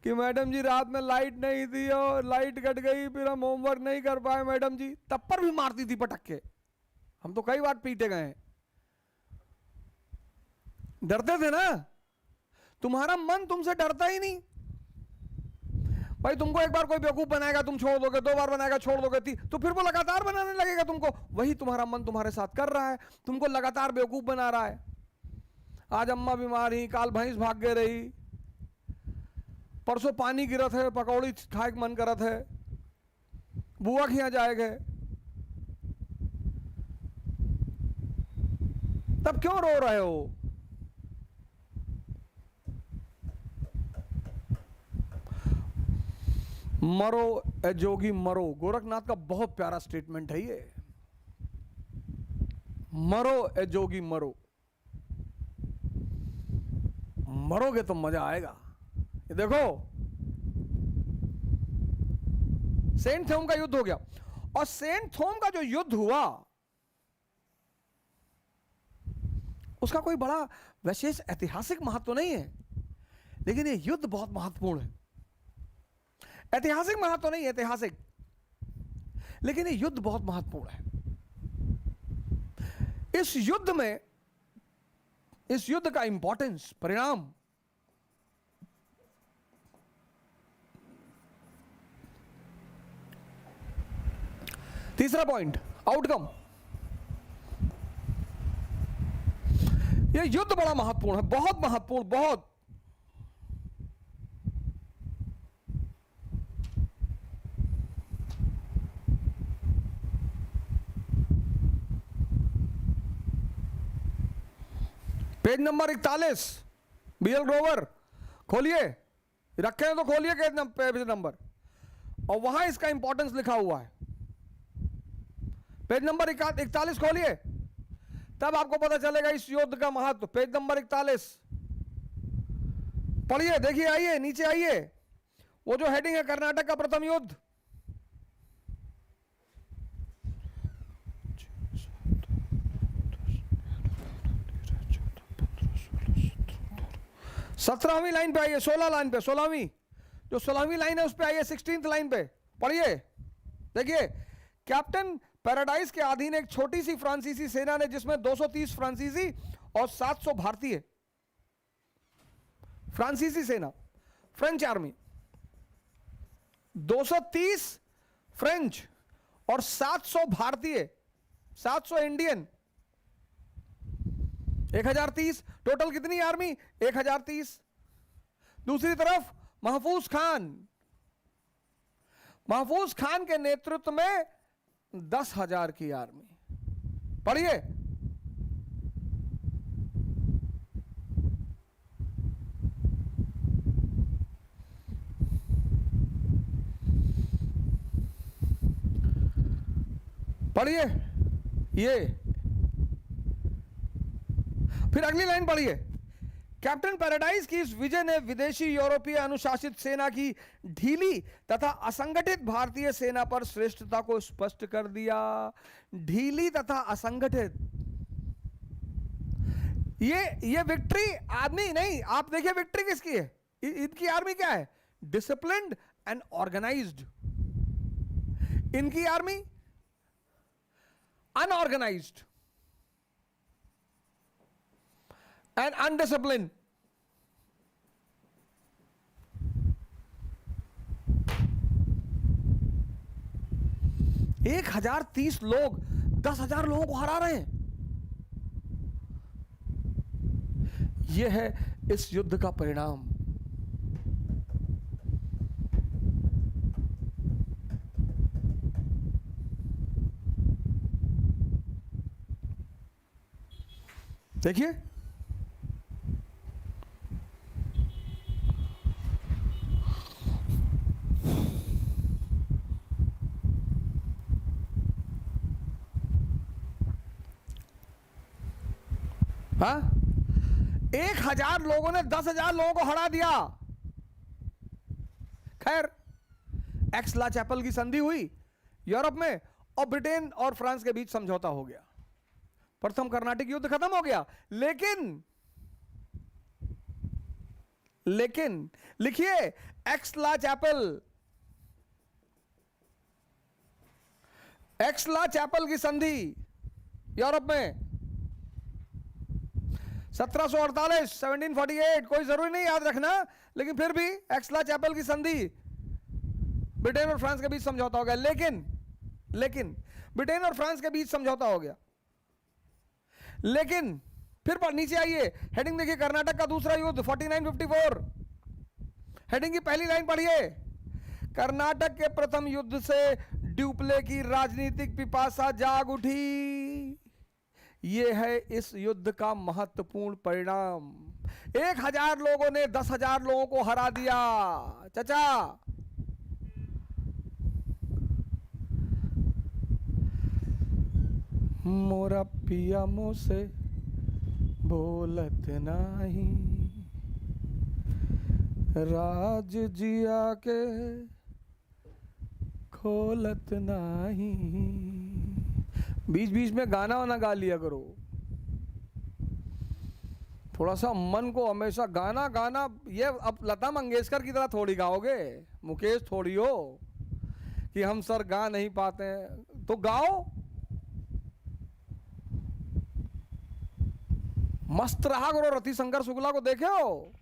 कि मैडम जी रात में लाइट नहीं थी और लाइट कट गई, फिर हम होमवर्क नहीं कर पाए मैडम जी। तब पर भी मारती थी पटक के। हम तो कई बार पीटे गए हैं। डरते थे ना। तुम्हारा मन तुमसे डरता ही नहीं। भाई तुमको एक बार कोई बेवकूफ बनाएगा तुम छोड़ दोगे, 2 बार बनाएगा छोड़ दोगे, तो फिर वो लगातार बनाने लगेगा तुमको। वही तुम्हारा मन तुम्हारे साथ कर रहा है, तुमको लगातार बेवकूफ बना रहा है। आज अम्मा बीमार ही, काल भैंस भाग गए रही, परसों पानी गिरत है, पकौड़ी खाए मन करत है, बुआ के यहाँ जाए गए। तब क्यों रो रहे हो? मरो ए जोगी मरो, गोरखनाथ का बहुत प्यारा स्टेटमेंट है ये। मरो ए जोगी मरो, मरोगे तो मजा आएगा। ये देखो सेंट थॉम का युद्ध हो गया, और सेंट थॉम का जो युद्ध हुआ उसका कोई बड़ा विशेष ऐतिहासिक महत्व नहीं है, लेकिन ये युद्ध बहुत महत्वपूर्ण है। ऐतिहासिक महत्व नहीं है, ऐतिहासिक, लेकिन ये युद्ध बहुत महत्वपूर्ण है। इस युद्ध में, इस युद्ध का इंपॉर्टेंस, परिणाम, तीसरा पॉइंट आउटकम। यह युद्ध बड़ा महत्वपूर्ण है, बहुत महत्वपूर्ण, बहुत। पेज नंबर 41, बीएल ग्रोवर खोलिए, रखे हैं तो खोलिए पेज नंबर, और वहां इसका इंपॉर्टेंस लिखा हुआ है। पेज नंबर 41 खोलिए, तब आपको पता चलेगा इस युद्ध का महत्व। पेज नंबर 41 पढ़िए, देखिए, आइए नीचे आइए, वो जो हेडिंग है कर्नाटक का प्रथम युद्ध। सत्रहवीं लाइन पे आइए, 16 लाइन पे, 16वीं, जो 16वीं लाइन है उस पे आइए, 16th लाइन पे पढ़िए। देखिए, कैप्टन पैराडाइज के अधीन एक छोटी सी फ्रांसीसी सेना ने, जिसमें 230 फ्रांसीसी और 700 भारतीय, फ्रांसीसी सेना, फ्रेंच आर्मी, 230 फ्रेंच और 700 भारतीय, 700 इंडियन, 1030 टोटल। कितनी आर्मी? 1030। दूसरी तरफ महफूज खान, महफूज खान के नेतृत्व में 10,000 की आर्मी। पढ़िए, पढ़िए ये, फिर अगली लाइन पढ़िए। कैप्टन पैराडाइज की इस विजय ने विदेशी यूरोपीय अनुशासित सेना की ढीली तथा असंगठित भारतीय सेना पर श्रेष्ठता को स्पष्ट कर दिया। ढीली तथा असंगठित, ये विक्ट्री आदमी नहीं, आप देखिए विक्ट्री किसकी है। इनकी आर्मी क्या है? Disciplined and organised. इनकी आर्मी अनऑर्गेनाइज्ड एंड अनडिसिप्लिन। एक 1030 लोग 10,000 लोगों को हरा रहे हैं। यह है इस युद्ध का परिणाम। देखिए, हाँ, 1000 लोगों ने 10,000 लोगों को हरा दिया। खैर, एक्स ला चैपल की संधि हुई यूरोप में, और ब्रिटेन और फ्रांस के बीच समझौता हो गया। प्रथम कर्नाटिक युद्ध खत्म हो गया। लेकिन लिखिए, एक्स ला चैपल, एक्स ला चैपल की संधि यूरोप में 1748, 1748, कोई जरूरी नहीं याद रखना, लेकिन फिर भी एक्स ला चैपल की संधि, ब्रिटेन और फ्रांस के बीच समझौता हो गया। लेकिन ब्रिटेन और फ्रांस के बीच समझौता हो गया, लेकिन फिर पर नीचे आइए, हेडिंग देखिए, कर्नाटक का दूसरा युद्ध 4954। हेडिंग की पहली लाइन पढ़िए। कर्नाटक के प्रथम युद्ध से ड्यूप्ले की राजनीतिक पिपासा जाग उठी। ये है इस युद्ध का महत्वपूर्ण परिणाम। 1000 लोगों ने 10,000 लोगों को हरा दिया। चाचा, मोरा पिया मुझसे बोलत नाही, राज जिया के खोलत नाही। बीच बीच में गाना वाना गा लिया करो, थोड़ा सा मन को हमेशा गाना गाना। ये अब लता मंगेशकर की तरह थोड़ी गाओगे, मुकेश थोड़ी हो कि हम सर गा नहीं पाते हैं, तो गाओ। मस्त रहा करो। रतिशंकर शुक्ला को देखे हो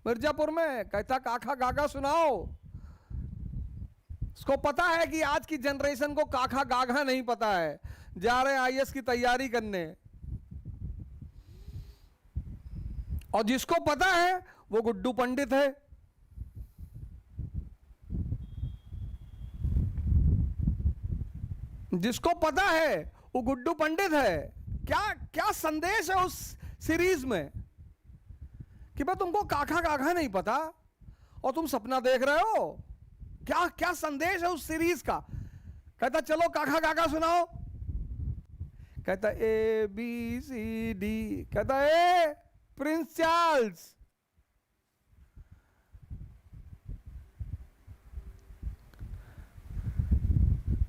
मिर्जापुर में, कहता काका गागा सुनाओ। उसको पता है कि आज की जनरेशन को काका गागा नहीं पता है, जा रहे आईएएस की तैयारी करने। और जिसको पता है वो गुड्डू पंडित है। जिसको पता है वो गुड्डू पंडित है। क्या क्या संदेश है उस सीरीज में कि भाई तुमको काका गागा नहीं पता और तुम सपना देख रहे हो? क्या क्या संदेश है उस सीरीज का? कहता चलो काका गागा सुनाओ। कहता ABCD, कहता ए प्रिंस चार्ल्स।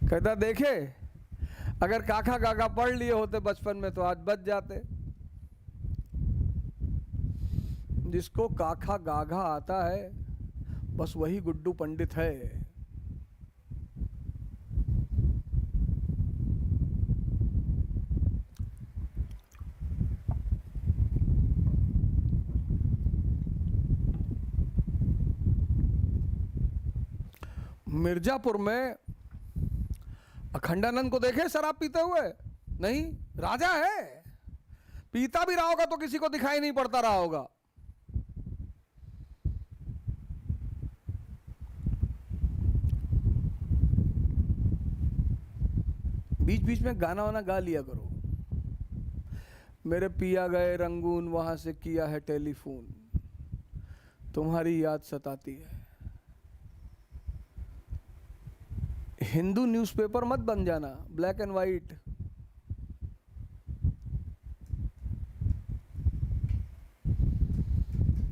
कहता देखे, अगर काका गागा पढ़ लिए होते बचपन में तो आज बच जाते। जिसको काका गागा आता है बस वही गुड्डू पंडित है। मिर्जापुर में अखंडानंद को देखे शराब पीते हुए? नहीं, राजा है। पीता भी रहा होगा तो किसी को दिखाई नहीं पड़ता रहा होगा। बीच बीच में गाना वाना गा लिया करो। मेरे पिया गए रंगून, वहां से किया है टेलीफोन, तुम्हारी याद सताती है। हिंदू न्यूज़पेपर मत बन जाना, ब्लैक एंड वाइट।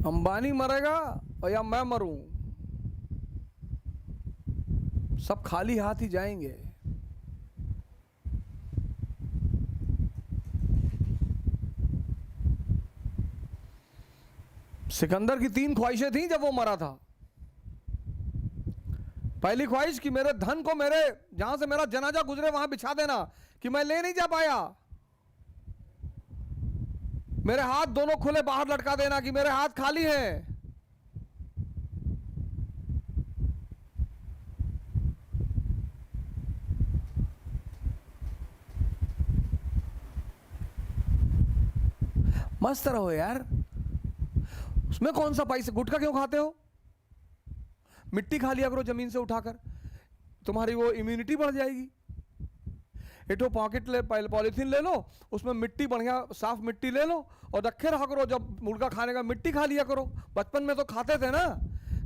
अंबानी मरेगा और या मैं मरूं, सब खाली हाथ ही जाएंगे। सिकंदर की 3 ख्वाहिशें थी जब वो मरा था। पहली ख्वाहिश कि मेरे धन को मेरे जहां से मेरा जनाजा गुजरे वहां बिछा देना, कि मैं ले नहीं जा पाया। मेरे हाथ दोनों खुले बाहर लटका देना कि मेरे हाथ खाली हैं। मस्त रहो यार, उसमें कौन सा पैसे? गुटखा क्यों खाते हो? मिट्टी खा लिया करो जमीन से उठाकर, तुम्हारी वो इम्यूनिटी बढ़ जाएगी। एटो पॉकेट ले, पॉलिथीन ले लो, उसमें मिट्टी बढ़िया साफ मिट्टी ले लो और रखे रहा करो। जब मुर्गा खाने का मिट्टी खा लिया करो। बचपन में तो खाते थे ना,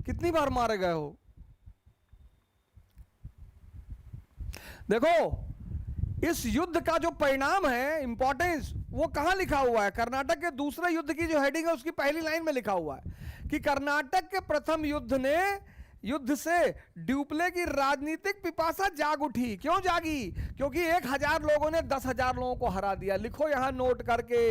कितनी बार मारे गए हो। देखो इस युद्ध का जो परिणाम है, इंपॉर्टेंस, वो कहां लिखा हुआ है? कर्नाटक के दूसरे युद्ध की जो हेडिंग है उसकी पहली लाइन में लिखा हुआ है कि कर्नाटक के प्रथम युद्ध से ड्यूप्ले की राजनीतिक पिपासा जाग उठी। क्यों जागी? क्योंकि 1000 लोगों ने 10,000 लोगों को हरा दिया। लिखो यहां नोट करके,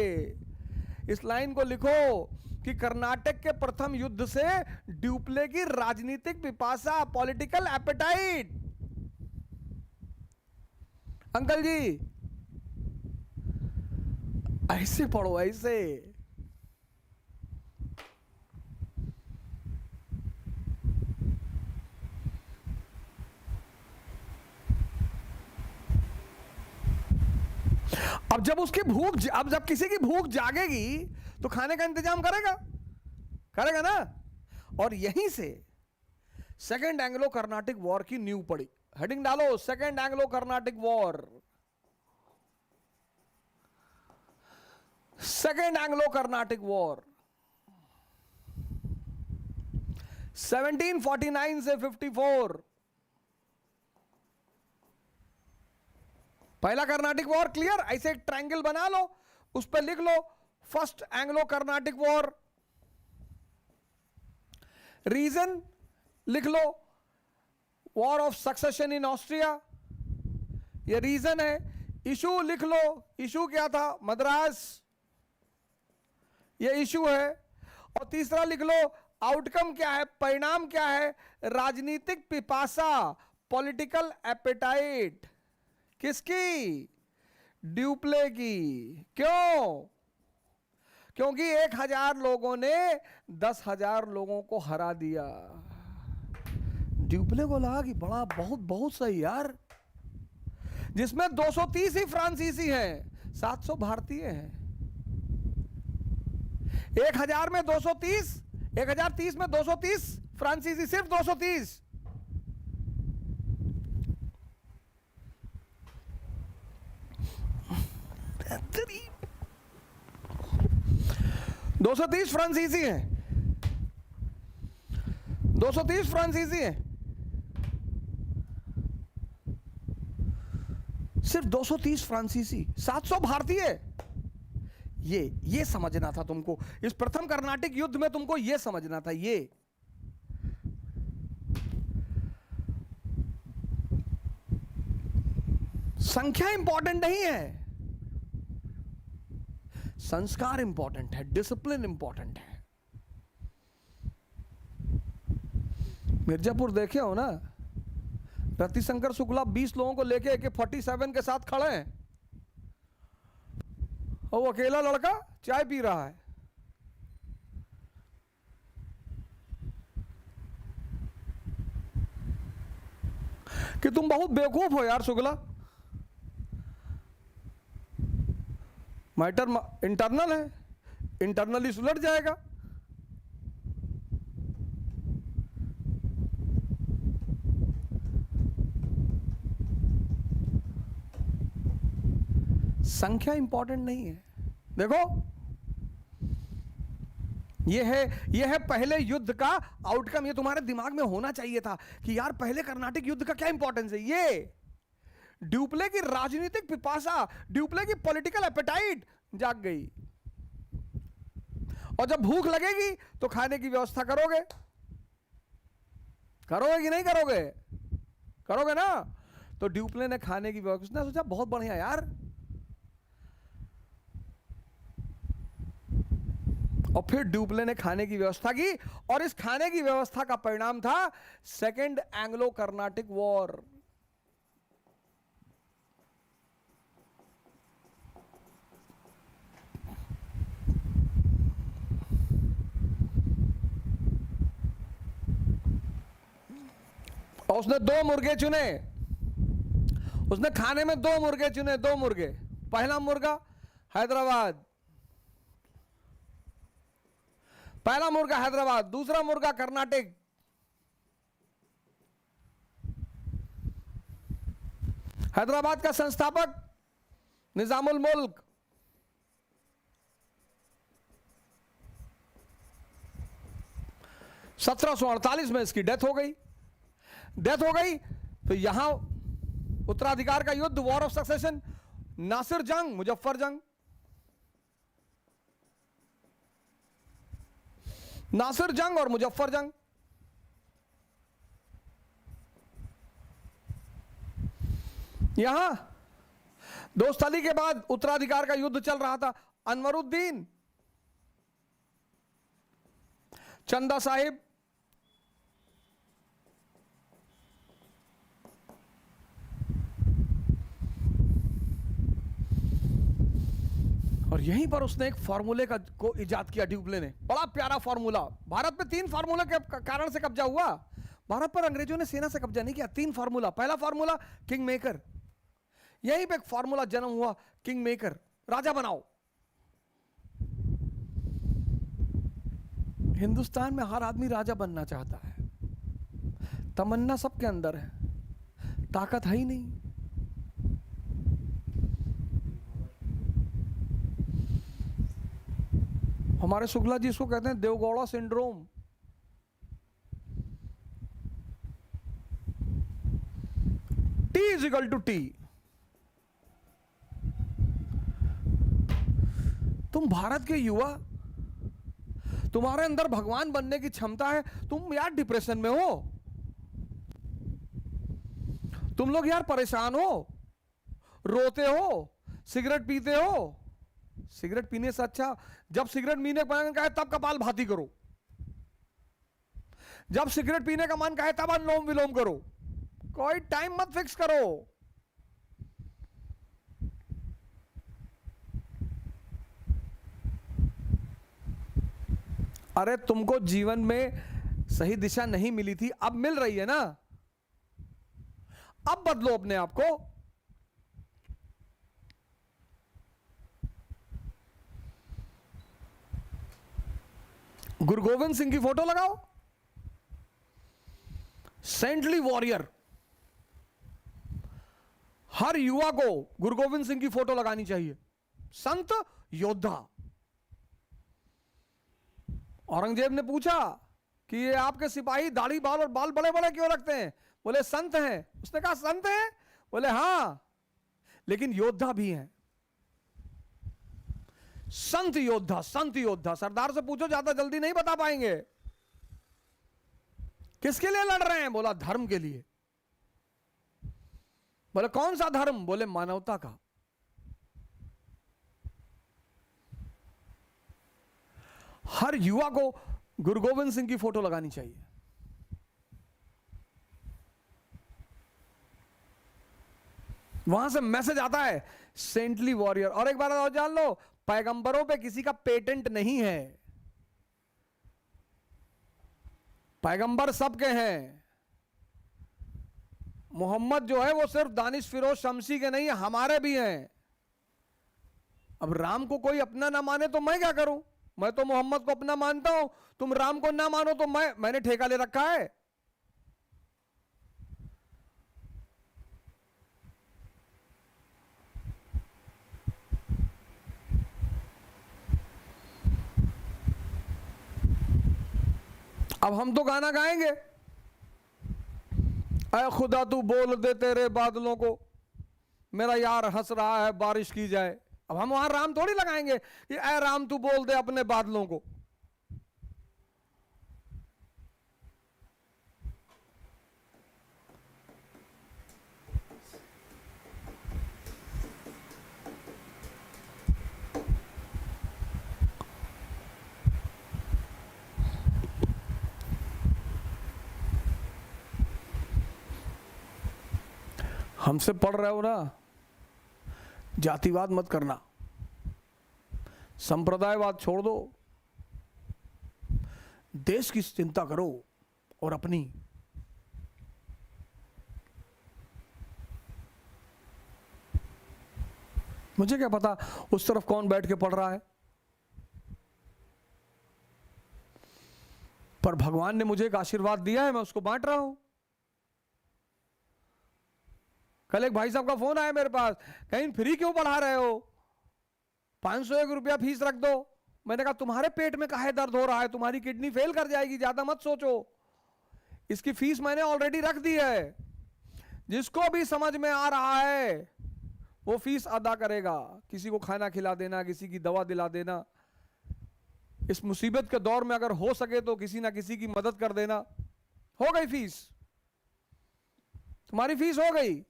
इस लाइन को लिखो कि कर्नाटक के प्रथम युद्ध से ड्यूप्ले की राजनीतिक पिपासा, पॉलिटिकल एपेटाइट। अंकल जी ऐसे पढ़ो, ऐसे। अब जब उसकी अब जब किसी की भूख जागेगी तो खाने का इंतजाम करेगा ना। और यहीं से सेकेंड एंग्लो कर्नाटिक वॉर की नींव पड़ी। हेडिंग डालो, second Anglo Carnatic war. Second Anglo Carnatic war 1749 से 54, पहला कर्नाटिक वॉर। क्लियर? ऐसे एक ट्रायंगल बना लो, उस पर लिख लो first Anglo Carnatic war. Reason लिख लो war of succession in Austria, ये रीजन है। इशू लिख लो, इशू क्या था? मद्रास, ये इशू है। और तीसरा लिख लो आउटकम क्या है, परिणाम क्या है? राजनीतिक पिपासा, पॉलिटिकल एपेटाइट। किसकी? ड्यूप्ले की। क्यों? क्योंकि 1000 लोगों ने 10,000 लोगों को हरा दिया। ड्यूप्ले को लगा कि बड़ा बहुत बहुत सही यार, जिसमें 230 ही फ्रांसीसी हैं, 700 भारतीय हैं। 1000 में 230, 1030 में 230 फ्रांसीसी, सिर्फ 230। बेहतरीन, 230 फ्रांसीसी हैं, 230 फ्रांसीसी हैं, सिर्फ 230 फ्रांसीसी, 700 भारतीय। ये समझना था तुमको, इस प्रथम कर्नाटिक युद्ध में तुमको ये समझना था। ये संख्या इंपॉर्टेंट नहीं है, संस्कार इंपॉर्टेंट है, डिसिप्लिन इंपॉर्टेंट है। मिर्जापुर देखे हो ना, रतिशंकर शुक्ला 20 लोगों को लेके AK-47 के साथ खड़े हैं और वो अकेला लड़का चाय पी रहा है। कि तुम बहुत बेवकूफ हो यार शुक्ला, मैटर इंटरनल है, इंटरनली सुलझ जाएगा। संख्या इंपॉर्टेंट नहीं है। देखो ये है पहले युद्ध का आउटकम। ये तुम्हारे दिमाग में होना चाहिए था कि यार पहले कर्नाटिक युद्ध का क्या इंपॉर्टेंस है। ये ड्यूप्ले की राजनीतिक पिपासा, ड्यूप्ले की पॉलिटिकल एपेटाइट जाग गई। और जब भूख लगेगी तो खाने की व्यवस्था करोगे, करोगे कि नहीं करोगे? करोगे ना। तो ड्यूप्ले ने खाने की व्यवस्था, उसने सोचा बहुत बढ़िया यार, और फिर ड्यूप्ले ने खाने की व्यवस्था की, और इस खाने की व्यवस्था का परिणाम था सेकेंड एंग्लो कर्नाटिक वॉर। और उसने 2 मुर्गे चुने, उसने खाने में 2 मुर्गे चुने, 2 मुर्गे। पहला मुर्गा हैदराबाद, पहला मुर्गा हैदराबाद, दूसरा मुर्गा कर्नाटक। हैदराबाद का संस्थापक निजामुल मुल्क, (1748) में इसकी डेथ हो गई। तो यहां उत्तराधिकार का युद्ध, वॉर ऑफ सक्सेशन, नासिर जंग, मुजफ्फर जंग। नासिर जंग और मुजफ्फर जंग। यहां दोस्ताली के बाद उत्तराधिकार का युद्ध चल रहा था। अनवरुद्दीन, चंदा साहिब, और यहीं पर उसने एक फार्मूले को इजाद किया ड्यूप्ले ने। बड़ा प्यारा फार्मूला। भारत में 3 फार्मूला के कारण से कब्जा हुआ। भारत पर अंग्रेजों ने सेना से कब्जा नहीं किया। 3 फार्मूला। पहला फार्मूला किंग मेकर, यहीं पे एक फार्मूला जन्म हुआ, किंग मेकर, राजा बनाओ। हिंदुस्तान में हर आदमी राजा बनना चाहता है, तमन्ना सबके अंदर है, ताकत है ही नहीं। हमारे शुक्ला जी इसको कहते हैं Deve Gowda syndrome. T is equal to T. तुम भारत के युवा, तुम्हारे अंदर भगवान बनने की क्षमता है, तुम यार डिप्रेशन में हो, तुम लोग यार परेशान हो, रोते हो, सिगरेट पीते हो। सिगरेट पीने से अच्छा जब सिगरेट पीने का मन कहे तब कपाल भाती करो, जब सिगरेट पीने का मन कहे तब अनुलोम विलोम करो, कोई टाइम मत फिक्स करो। अरे तुमको जीवन में सही दिशा नहीं मिली थी, अब मिल रही है ना, अब बदलो अपने आप को। गुरु गोविंद सिंह की फोटो लगाओ, सेंटली वॉरियर। हर युवा को गुरु गोविंद सिंह की फोटो लगानी चाहिए, संत योद्धा। औरंगजेब ने पूछा कि ये आपके सिपाही दाढ़ी बाल और बाल बड़े बड़े क्यों रखते हैं? बोले संत हैं। उसने कहा संत हैं? बोले हां, लेकिन योद्धा भी हैं। संत योद्धा, संत योद्धा। सरदार से पूछो, ज्यादा जल्दी नहीं बता पाएंगे। किसके लिए लड़ रहे हैं? बोला धर्म के लिए। बोले कौन सा धर्म? बोले मानवता का। हर युवा को गुरु गोविंद सिंह की फोटो लगानी चाहिए। वहां से मैसेज आता है सेंटली वॉरियर। और एक बार और जान लो, पैगंबरों पे किसी का पेटेंट नहीं है, पैगंबर सबके हैं। मोहम्मद जो है वो सिर्फ दानिश फिरोज शमसी के नहीं, हमारे भी हैं। अब राम को कोई अपना ना माने तो मैं क्या करूं? मैं तो मोहम्मद को अपना मानता हूं, तुम राम को ना मानो तो मैंने ठेका ले रखा है। अब हम तो गाना गाएंगे, ऐ खुदा तू बोल दे तेरे बादलों को, मेरा यार हंस रहा है बारिश की जाए। अब हम वहां राम थोड़ी लगाएंगे कि ऐ राम तू बोल दे अपने बादलों को। हमसे पढ़ रहे हो ना, जातिवाद मत करना, संप्रदायवाद छोड़ दो, देश की चिंता करो और अपनी। मुझे क्या पता उस तरफ कौन बैठ के पढ़ रहा है, पर भगवान ने मुझे एक आशीर्वाद दिया है, मैं उसको बांट रहा हूं। कल एक भाई साहब का फोन आया मेरे पास, कहीं फ्री क्यों पढ़ा रहे हो, 501 रुपया फीस रख दो। मैंने कहा तुम्हारे पेट में काहे दर्द हो रहा है, तुम्हारी किडनी फेल कर जाएगी, ज्यादा मत सोचो, इसकी फीस मैंने ऑलरेडी रख दी है। जिसको भी समझ में आ रहा है वो फीस अदा करेगा। किसी को खाना खिला देना, किसी की दवा दिला देना, इस मुसीबत के दौर में अगर हो सके तो किसी ना किसी की मदद कर देना। हो गई फीस, तुम्हारी फीस हो गई।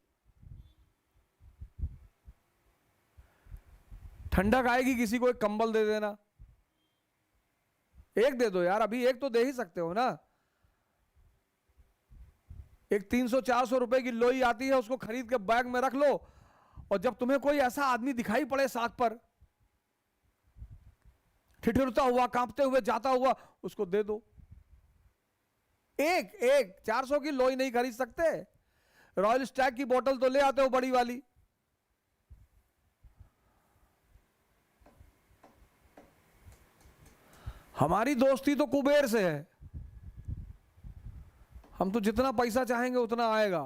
ठंडक आएगी, किसी को एक कंबल दे देना, एक दे दो यार, अभी एक तो दे ही सकते हो ना। एक 300-400 रुपए की लोई आती है, उसको खरीद के बैग में रख लो, और जब तुम्हें कोई ऐसा आदमी दिखाई पड़े सड़क पर ठिठुरता हुआ, कांपते हुए जाता हुआ, उसको दे दो। एक 400 की लोई नहीं खरीद सकते, रॉयल स्टैग की बोतल तो ले आते हो बड़ी वाली। हमारी दोस्ती तो कुबेर से है, हम तो जितना पैसा चाहेंगे उतना आएगा।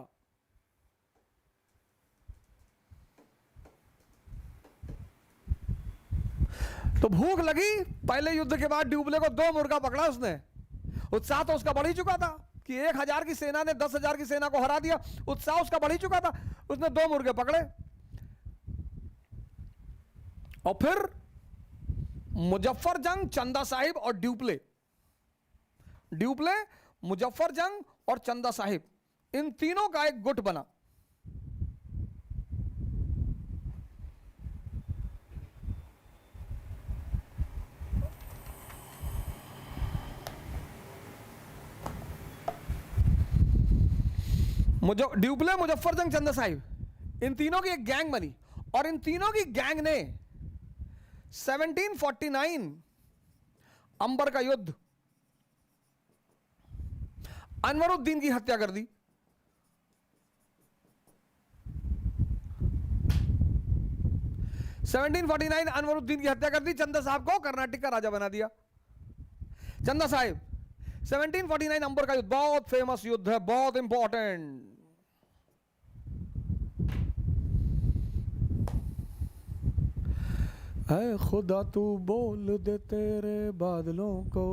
तो भूख लगी, पहले युद्ध के बाद ड्यूप्ले को 2 मुर्गा पकड़ा उसने। उत्साह तो उसका बढ़ ही चुका था कि 1000 की सेना ने 10,000 की सेना को हरा दिया, उत्साह उसका बढ़ ही चुका था। उसने 2 मुर्गे पकड़े और फिर मुजफ्फर जंग, चंदा साहिब और ड्यूप्ले, मुजफ्फर जंग और चंदा साहिब, इन तीनों का एक गुट बना। ड्यूप्ले, मुजफ्फर जंग, चंदा साहिब, इन तीनों की एक गैंग बनी और इन तीनों की गैंग ने 1749 अंबर का युद्ध, अनवरुद्दीन की हत्या कर दी। 1749 अनवरुद्दीन की हत्या कर दी, चंदा साहब को कर्नाटक का राजा बना दिया। चंदा साहिब 1749 अंबर का युद्ध बहुत फेमस युद्ध है, बहुत इंपॉर्टेंट। है खुदा तू बोल दे तेरे बादलों को,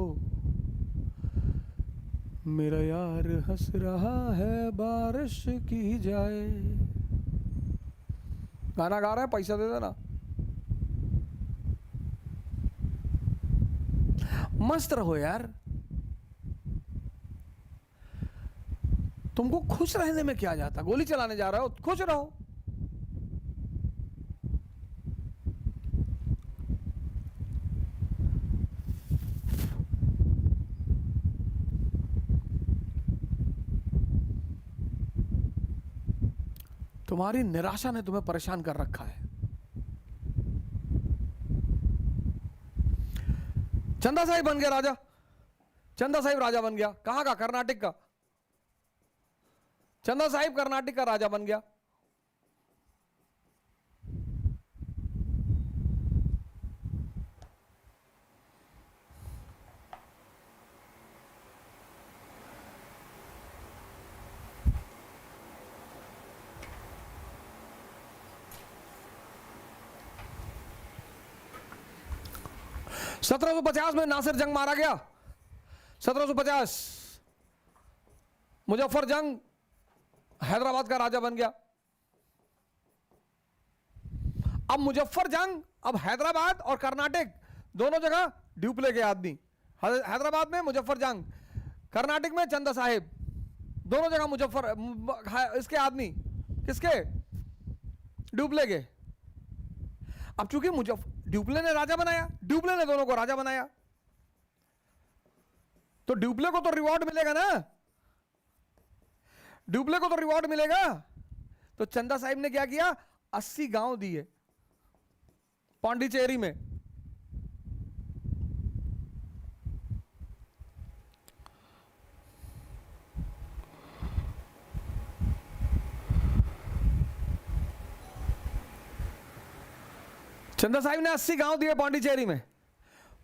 मेरा यार हंस रहा है बारिश की जाए। गाना गा रहे हैं, पैसा दे देना। मस्त रहो यार, तुमको खुश रहने में क्या जाता, गोली चलाने जा रहे हो, खुश रहो। तुम्हारी निराशा ने तुम्हें परेशान कर रखा है। चंदा साहिब बन गया राजा, चंदा साहिब राजा बन गया। कहां का? कर्नाटक का। चंदा साहिब कर्नाटक का राजा बन गया। सत्रह सौ 1750 में नासिर जंग मारा गया। 1750 मुजफ्फर जंग हैदराबाद का राजा बन गया। अब मुजफ्फर जंग, अब हैदराबाद और कर्नाटक दोनों जगह ड्यूप्ले के आदमी। हैदराबाद में मुजफ्फर जंग, कर्नाटक में चंदा साहिब, दोनों जगह मुजफ्फर इसके आदमी। किसके? ड्यूप्ले के। अब चूंकि ड्यूप्ले ने राजा बनाया, ड्यूप्ले ने दोनों को राजा बनाया, तो ड्यूप्ले को तो रिवॉर्ड मिलेगा ना, ड्यूप्ले को तो रिवॉर्ड मिलेगा। तो चंदा साहिब ने क्या किया? 80 गांव दिए पांडिचेरी में। चंदा साहिब ने 80 गांव दिए पांडिचेरी में।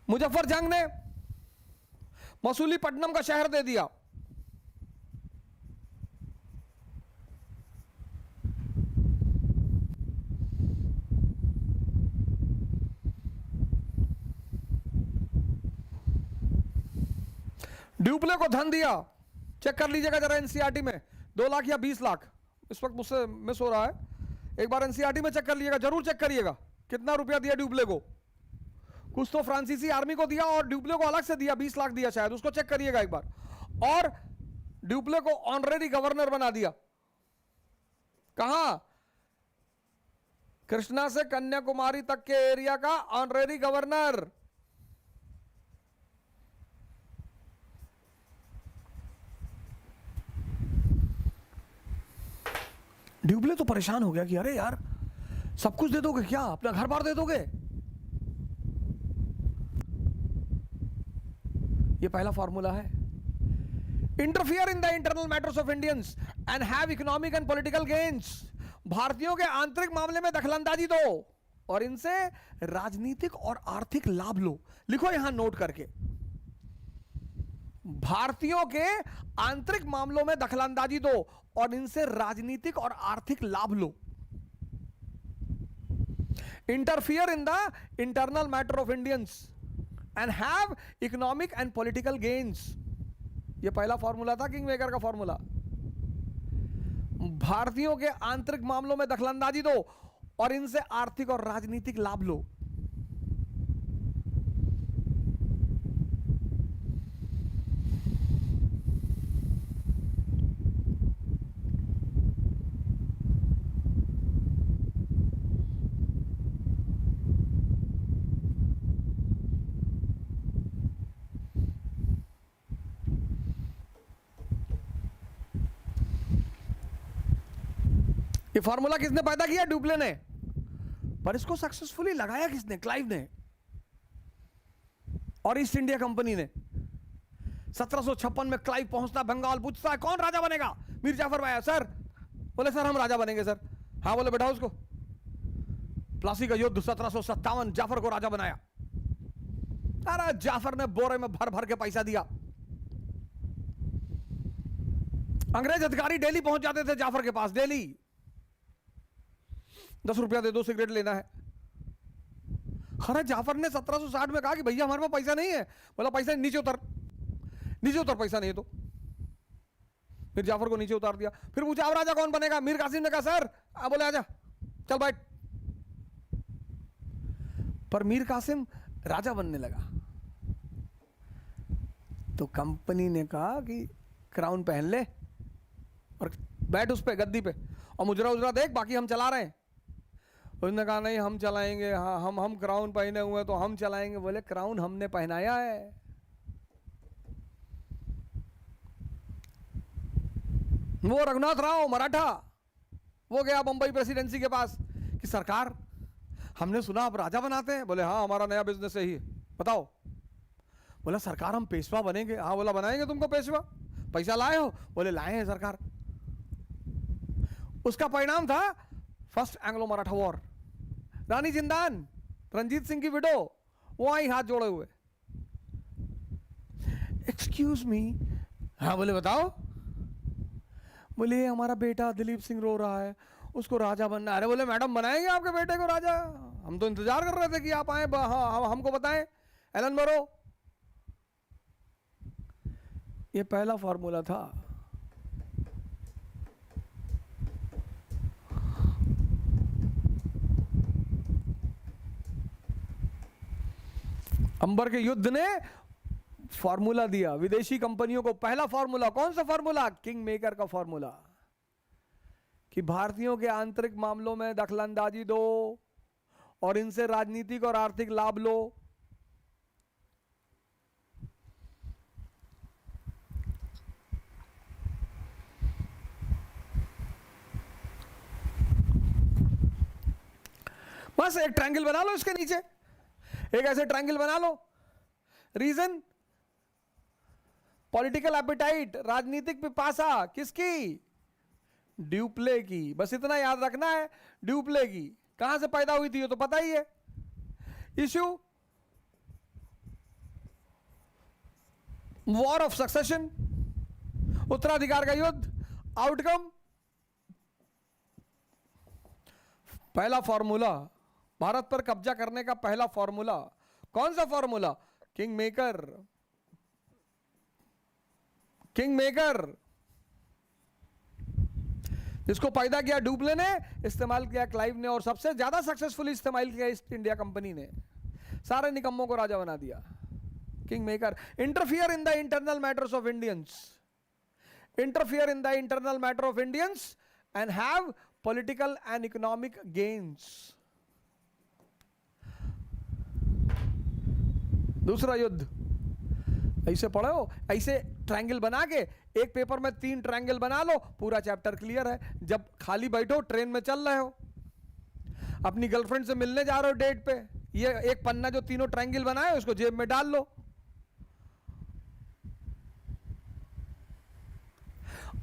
मुजफ्फर जंग ने मसूलीपट्टनम का शहर दे दिया। ड्यूप्ले को धन दिया। चेक कर लीजिएगा जरा एनसीईआरटी में, 2 लाख या 20 लाख इस वक्त मुझसे मिस हो रहा है। एक बार एनसीईआरटी में चेक कर लीजिएगा, जरूर चेक करिएगा कितना रुपया दिया ड्यूप्ले को। कुछ तो फ्रांसीसी आर्मी को दिया और ड्यूप्ले को अलग से दिया, 20 लाख दिया शायद, उसको चेक करिएगा एक बार। और ड्यूप्ले को ऑनरेरी गवर्नर बना दिया। कहां? कृष्णा से कन्याकुमारी तक के एरिया का ऑनरेरी गवर्नर। ड्यूप्ले तो परेशान हो गया कि अरे यार सब कुछ दे दोगे क्या, अपना घर बार दे दोगे? ये पहला फॉर्मूला है। Interfere in the internal matters of Indians and have economic and political gains. भारतीयों के आंतरिक मामले में दखलंदाजी दो और इनसे राजनीतिक और आर्थिक लाभ लो। लिखो यहां नोट करके, भारतीयों के आंतरिक मामलों में दखलंदाजी दो और इनसे राजनीतिक और आर्थिक लाभ लो। Interfere in the internal matter of Indians and have economic and political gains. ये पहला फॉर्मूला था किंग मेकर का फॉर्मूला। भारतीयों के आंतरिक मामलों में दखलंदाजी दो और इनसे आर्थिक और राजनीतिक लाभ लो। ये फॉर्मूला किसने पैदा किया? ड्यूप्ले ने। पर इसको सक्सेसफुली लगाया किसने? क्लाइव ने और ईस्ट इंडिया कंपनी ने। 1756 में क्लाइव पहुंचता बंगाल, पूछता है कौन राजा बनेगा? मीर जाफर भाई सर। बोले सर हम राजा बनेंगे सर। हाँ बोले बैठाओ उसको। प्लासी का युद्ध 1757, जाफर को राजा बनाया। अरे जाफर ने बोरे में भर भर के पैसा दिया। अंग्रेज अधिकारी दिल्ली पहुंच जाते थे जाफर के पास। दिल्ली 10 रुपया दे दो, सिगरेट लेना है। अरे जाफर ने 1760 में कहा कि भैया हमारे पास पैसा नहीं है। बोला पैसा नीचे उतर, नीचे उतर, पैसा नहीं है तो। फिर जाफर को नीचे उतार दिया। फिर पूछा अब राजा कौन बनेगा? मीर कासिम ने कहा सर। बोले आजा, चल बैठ। पर मीर कासिम राजा बनने लगा तो कंपनी ने कहा कि क्राउन पहन ले और बैठ उस पे गद्दी पे और मुजरा उजरा देख, बाकी हम चला रहे हैं। उसने कहा नहीं हम चलाएंगे। हाँ हम क्राउन पहने हुए तो हम चलाएंगे। बोले क्राउन हमने पहनाया है। वो रघुनाथ राव मराठा वो गया बंबई प्रेसिडेंसी के पास कि सरकार हमने सुना आप राजा बनाते हैं। बोले हाँ हमारा नया बिजनेस यही है, बताओ। बोला सरकार हम पेशवा बनेंगे। हाँ बोला बनाएंगे तुमको पेशवा, पैसा लाए हो? बोले लाए हैं सरकार। उसका परिणाम था फर्स्ट एंग्लो मराठा वॉर। रानी जिंदान, रंजीत सिंह की विडो, वो आई हाथ जोड़े हुए। Excuse me. हाँ बोले बताओ। बोले हमारा बेटा दिलीप सिंह रो रहा है, उसको राजा बनना है। अरे बोले मैडम बनाएंगे आपके बेटे को राजा, हम तो इंतजार कर रहे थे कि आप आए। हाँ हमको बताएं। एलन बरो। ये पहला फॉर्मूला था। अंबर के युद्ध ने फॉर्मूला दिया विदेशी कंपनियों को। पहला फॉर्मूला कौन सा फॉर्मूला? किंग मेकर का फॉर्मूला कि भारतीयों के आंतरिक मामलों में दखलंदाजी दो और इनसे राजनीतिक और आर्थिक लाभ लो। बस एक ट्रायंगल बना लो इसके नीचे, एक ऐसे ट्रायंगल बना लो। रीजन पॉलिटिकल एपिटाइट, राजनीतिक पिपासा किसकी? ड्यूप्ले की। बस इतना याद रखना है, ड्यूप्ले की। कहां से पैदा हुई थी ये तो पता ही है। इश्यू वॉर ऑफ सक्सेशन, उत्तराधिकार का युद्ध। आउटकम पहला फॉर्मूला, भारत पर कब्जा करने का पहला फॉर्मूला। कौन सा formula? King maker. King maker जिसको पैदा किया ड्यूप्ले ने, इस्तेमाल किया क्लाइव ने और सबसे ज्यादा सक्सेसफुली इस्तेमाल किया ईस्ट इंडिया कंपनी ने। सारे निकम्मों को राजा बना दिया। King maker. Interfere in the internal matters of Indians, interfere in the internal matter of Indians and have political and economic gains. दूसरा युद्ध ऐसे पढ़ो, ऐसे ट्रायंगल बना के एक पेपर में 3 ट्रायंगल बना लो, पूरा चैप्टर क्लियर है। जब खाली बैठो, ट्रेन में चल रहे हो, अपनी गर्लफ्रेंड से मिलने जा रहे हो डेट पे, ये एक पन्ना जो तीनों ट्रायंगल बनाए उसको जेब में डाल लो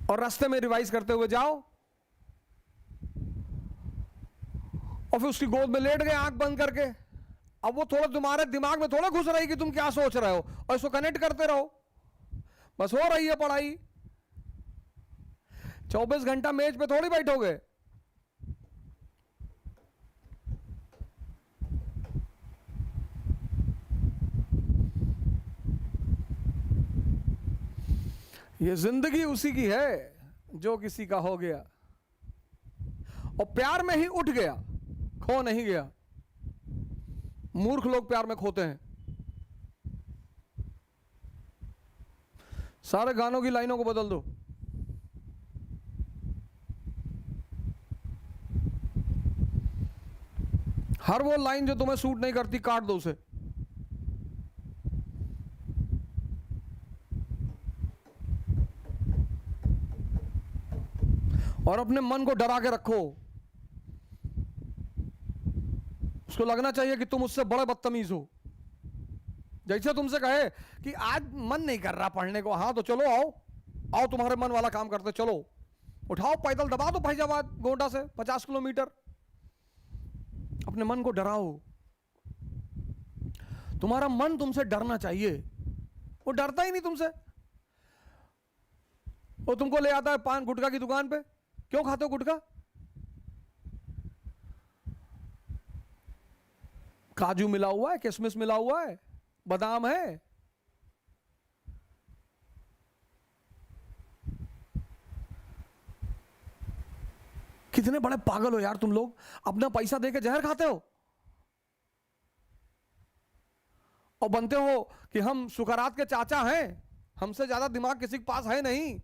और रास्ते में रिवाइज करते हुए जाओ। और फिर उसकी गोद में लेट गए आंख बंद करके। अब वो थोड़ा तुम्हारे दिमाग में थोड़ा घुस रही कि तुम क्या सोच रहे हो, और इसको कनेक्ट करते रहो। बस हो रही है पढ़ाई। 24 घंटा मेज पे थोड़ी बैठोगे। ये जिंदगी उसी की है जो किसी का हो गया, और प्यार में ही उठ गया, खो नहीं गया। मूर्ख लोग प्यार में खोते हैं। सारे गानों की लाइनों को बदल दो। हर वो लाइन जो तुम्हें सूट नहीं करती काट दो उसे। और अपने मन को डरा के रखो। उसको लगना चाहिए कि तुम उससे बड़े बदतमीज हो। जैसे तुमसे कहे कि आज मन नहीं कर रहा पढ़ने को, हाँ तो चलो आओ, आओ तुम्हारे मन वाला काम करते, चलो उठाओ पैदल दबा दो फैजाबाद गोंडा से 50 किलोमीटर। अपने मन को डराओ। तुम्हारा मन तुमसे डरना चाहिए, वो डरता ही नहीं तुमसे। वो तुमको ले आता है पान गुटखा की दुकान पे, क्यों खाते हो गुटखा? काजू मिला हुआ है, किशमिश मिला हुआ है, बादाम है। कितने बड़े पागल हो यार तुम लोग, अपना पैसा देके जहर खाते हो और बनते हो कि हम सुकरात के चाचा हैं, हमसे ज्यादा दिमाग किसी के पास है नहीं।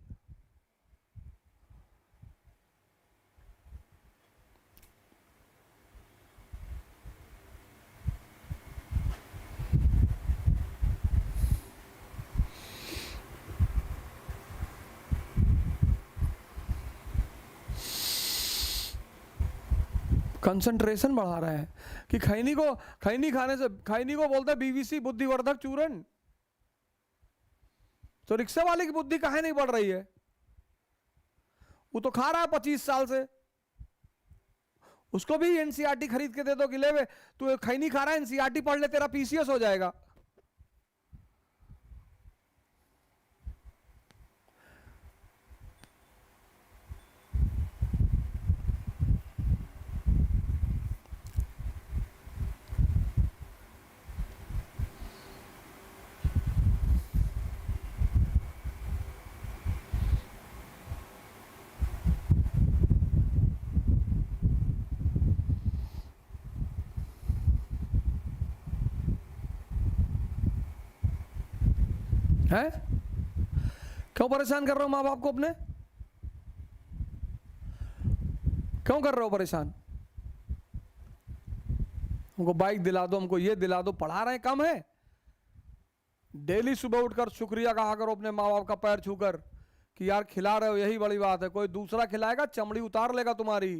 कंसंट्रेशन बढ़ा रहा है कि खैनी खाने से, खैनी को बोलते हैं बीवीसी बुद्धिवर्धक चूर्ण। तो रिक्शा वाले की बुद्धि काहे नहीं बढ़ रही है? वो तो खा रहा है 25 साल से। उसको भी एनसीईआरटी खरीद के दे दो कि ले वे, तू खैनी खा रहा है, एनसीईआरटी पढ़ ले, तेरा पीसीएस हो जाएगा। है क्यों परेशान कर रहे हो माँ बाप को अपने? क्यों कर रहे हो परेशान? हमको बाइक दिला दो, हमको ये दिला दो। पढ़ा रहे हैं कम है? डेली सुबह उठकर शुक्रिया कहा करो अपने माँ बाप का पैर छूकर कि यार खिला रहे हो, यही बड़ी बात है। कोई दूसरा खिलाएगा चमड़ी उतार लेगा तुम्हारी।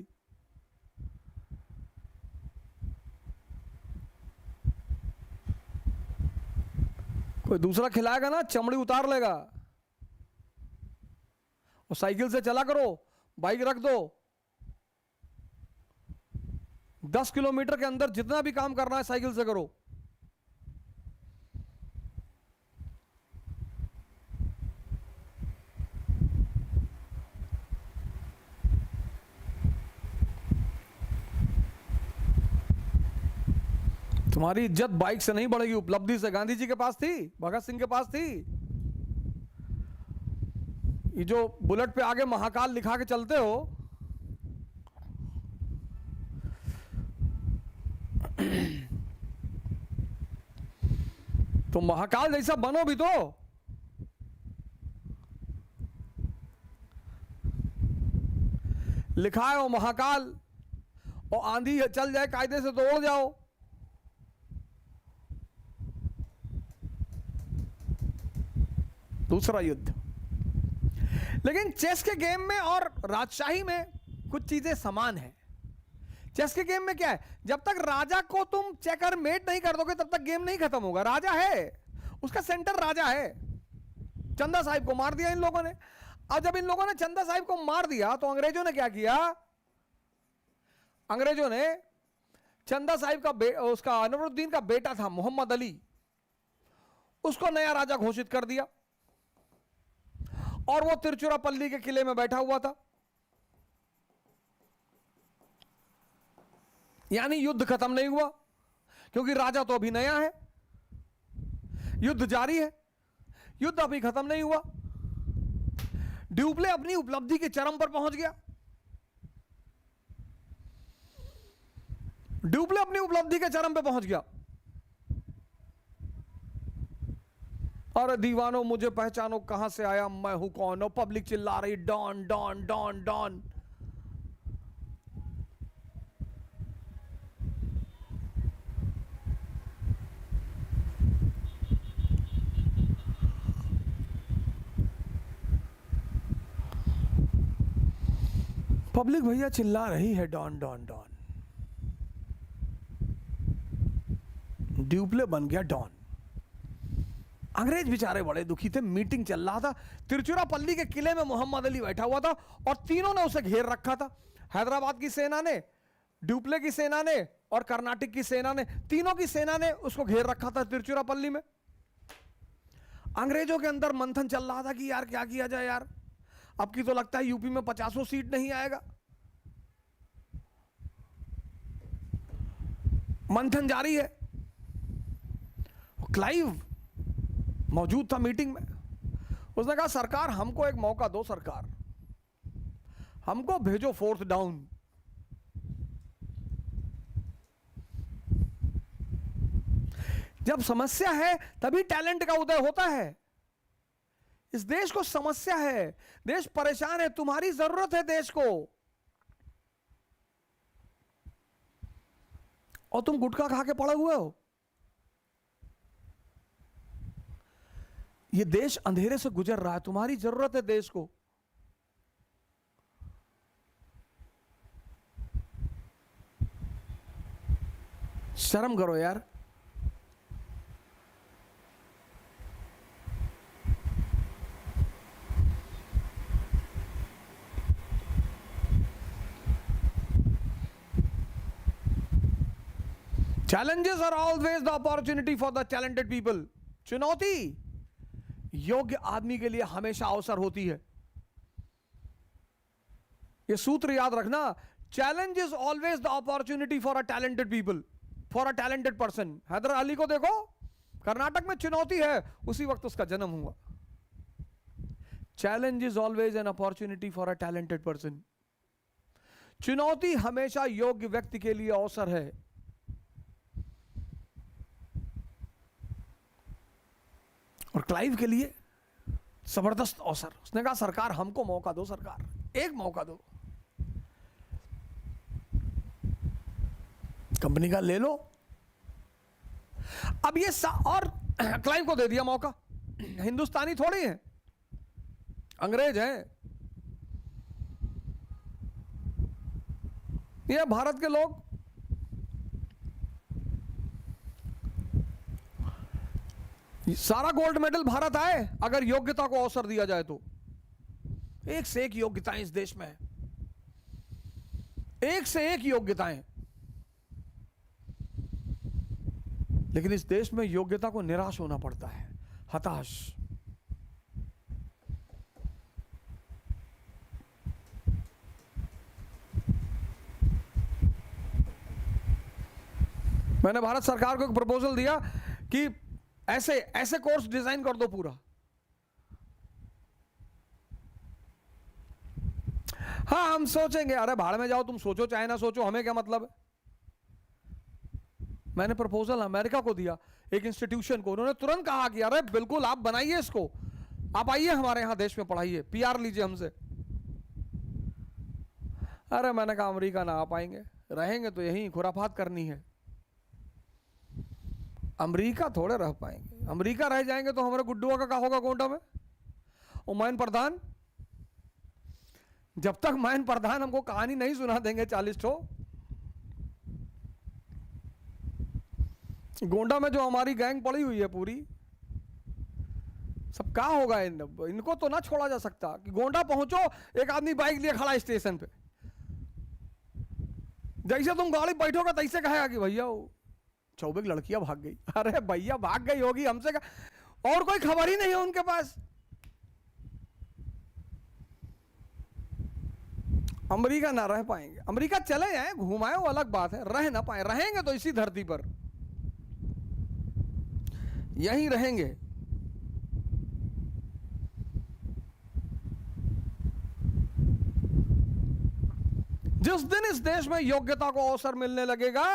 कोई दूसरा खिलाएगा ना चमड़ी उतार लेगा। और साइकिल से चला करो, बाइक रख दो। 10 किलोमीटर के अंदर जितना भी काम करना है साइकिल से करो। तुम्हारी इज्जत बाइक से नहीं बढ़ेगी, उपलब्धि से। गांधी जी के पास थी, भगत सिंह के पास थी। ये जो बुलेट पे आगे महाकाल लिखा के चलते हो, तो महाकाल जैसा बनो भी तो। लिखा है वो महाकाल, और आंधी चल जाए कायदे से तो उड़ जाओ। दूसरा युद्ध। लेकिन चेस के गेम में और राजशाही में कुछ चीजें समान है। चेस के गेम में क्या है, जब तक राजा को तुम चेकरमेट नहीं कर दोगे तब तक गेम नहीं खत्म होगा। राजा है, उसका सेंटर राजा है। चंदा साहिब को मार दिया इन लोगों ने। अब जब इन लोगों ने चंदा साहिब को मार दिया तो अंग्रेजों ने क्या किया? अंग्रेजों ने चंदा साहिब का उसका अनवरुद्दीन का बेटा था मोहम्मद अली, उसको नया राजा घोषित कर दिया। और वो तिरुचिरापल्ली के किले में बैठा हुआ था। यानी युद्ध खत्म नहीं हुआ, क्योंकि राजा तो अभी नया है। युद्ध जारी है, युद्ध अभी खत्म नहीं हुआ। ड्यूप्ले अपनी उपलब्धि के चरम पर पहुंच गया। ड्यूप्ले अपनी उपलब्धि के चरम पे पहुंच गया। अरे दीवानो मुझे पहचानो, कहां से आया, मैं हूं कौन। और पब्लिक चिल्ला रही Don Don Don Don. Public भैया चिल्ला रही है डॉन डॉन डॉन। ड्यूप्ले बन गया डॉन। अंग्रेज बेचारे बड़े दुखी थे। मीटिंग चल रहा था, तिरुचिरापल्ली के किले में मोहम्मद अली बैठा हुआ था और तीनों ने उसे घेर रखा था। हैदराबाद की सेना ने, ड्यूप्ले की सेना ने और कर्नाटक की सेना ने, तीनों की सेना ने उसको घेर रखा था तिरुचिरापल्ली में। अंग्रेजों के अंदर मंथन चल रहा था कि यार क्या किया जाए यार, अब की तो लगता है यूपी में 50 सीट नहीं आएगा। मंथन जारी है। क्लाइव मौजूद था मीटिंग में। उसने कहा सरकार हमको एक मौका दो, सरकार हमको भेजो फोर्थ डाउन। जब समस्या है तभी टैलेंट का उदय होता है। इस देश को समस्या है, देश परेशान है, तुम्हारी जरूरत है देश को, और तुम गुटखा खा के पड़े हुए हो। ये देश अंधेरे से गुजर रहा है, तुम्हारी जरूरत है देश को। शर्म करो यार। Challenges are always the opportunity for the talented people. चुनौती योग्य आदमी के लिए हमेशा अवसर होती है। ये सूत्र याद रखना। Challenge is always the opportunity for a talented people, for a talented person. Haider Ali को देखो, कर्नाटक में चुनौती है, उसी वक्त उसका जन्म हुआ। Challenge is always an opportunity for a talented person. चुनौती हमेशा योग्य व्यक्ति के लिए अवसर है। और क्लाइव के लिए जबरदस्त अवसर। उसने कहा सरकार हमको मौका दो, सरकार एक मौका दो, कंपनी का ले लो। अब ये और क्लाइव को दे दिया मौका। हिंदुस्तानी थोड़ी है, अंग्रेज है। ये भारत के लोग सारा गोल्ड मेडल भारत आए अगर योग्यता को अवसर दिया जाए तो। एक से एक योग्यताएं इस देश में है, एक से एक योग्यताएं। लेकिन इस देश में योग्यता को निराश होना पड़ता है, हताश। मैंने भारत सरकार को एक प्रपोजल दिया कि ऐसे ऐसे कोर्स डिजाइन कर दो पूरा। हाँ हम सोचेंगे। अरे भाड़ में जाओ, तुम सोचो चाहे ना सोचो, हमें क्या मतलब है। मैंने प्रपोजल अमेरिका को दिया, एक इंस्टीट्यूशन को। उन्होंने तुरंत कहा कि अरे बिल्कुल आप बनाइए इसको, आप आइए हमारे यहां देश में पढ़ाइए, पीआर लीजिए हमसे। अरे मैंने कहा अमेरिका ना आ पाएंगे, रहेंगे तो यहीं खुराफात करनी है। अमेरिका थोड़े रह पाएंगे, अमेरिका रह जाएंगे तो हमारे गुड्डुआ का क्या होगा गोंडा में। और मैन प्रधान, जब तक मैन प्रधान हमको कहानी नहीं सुना देंगे 40 ठो, गोंडा में जो हमारी गैंग पड़ी हुई है पूरी, सब क्या होगा। इनको तो ना छोड़ा जा सकता कि गोंडा पहुंचो, एक आदमी बाइक लिए खड़ा स्टेशन पे, जैसे तुम गाड़ी बैठोगे तैसे कहेगा कि भैया 24 लड़कियां भाग गई। अरे भैया भाग गई होगी, हमसे का और कोई खबर ही नहीं है उनके पास। अमेरिका ना रह पाएंगे। अमेरिका चले जाए घुमाए वो अलग बात है, रह ना पाए। रहेंगे तो इसी धरती पर, यहीं रहेंगे। जिस दिन इस देश में योग्यता को अवसर मिलने लगेगा,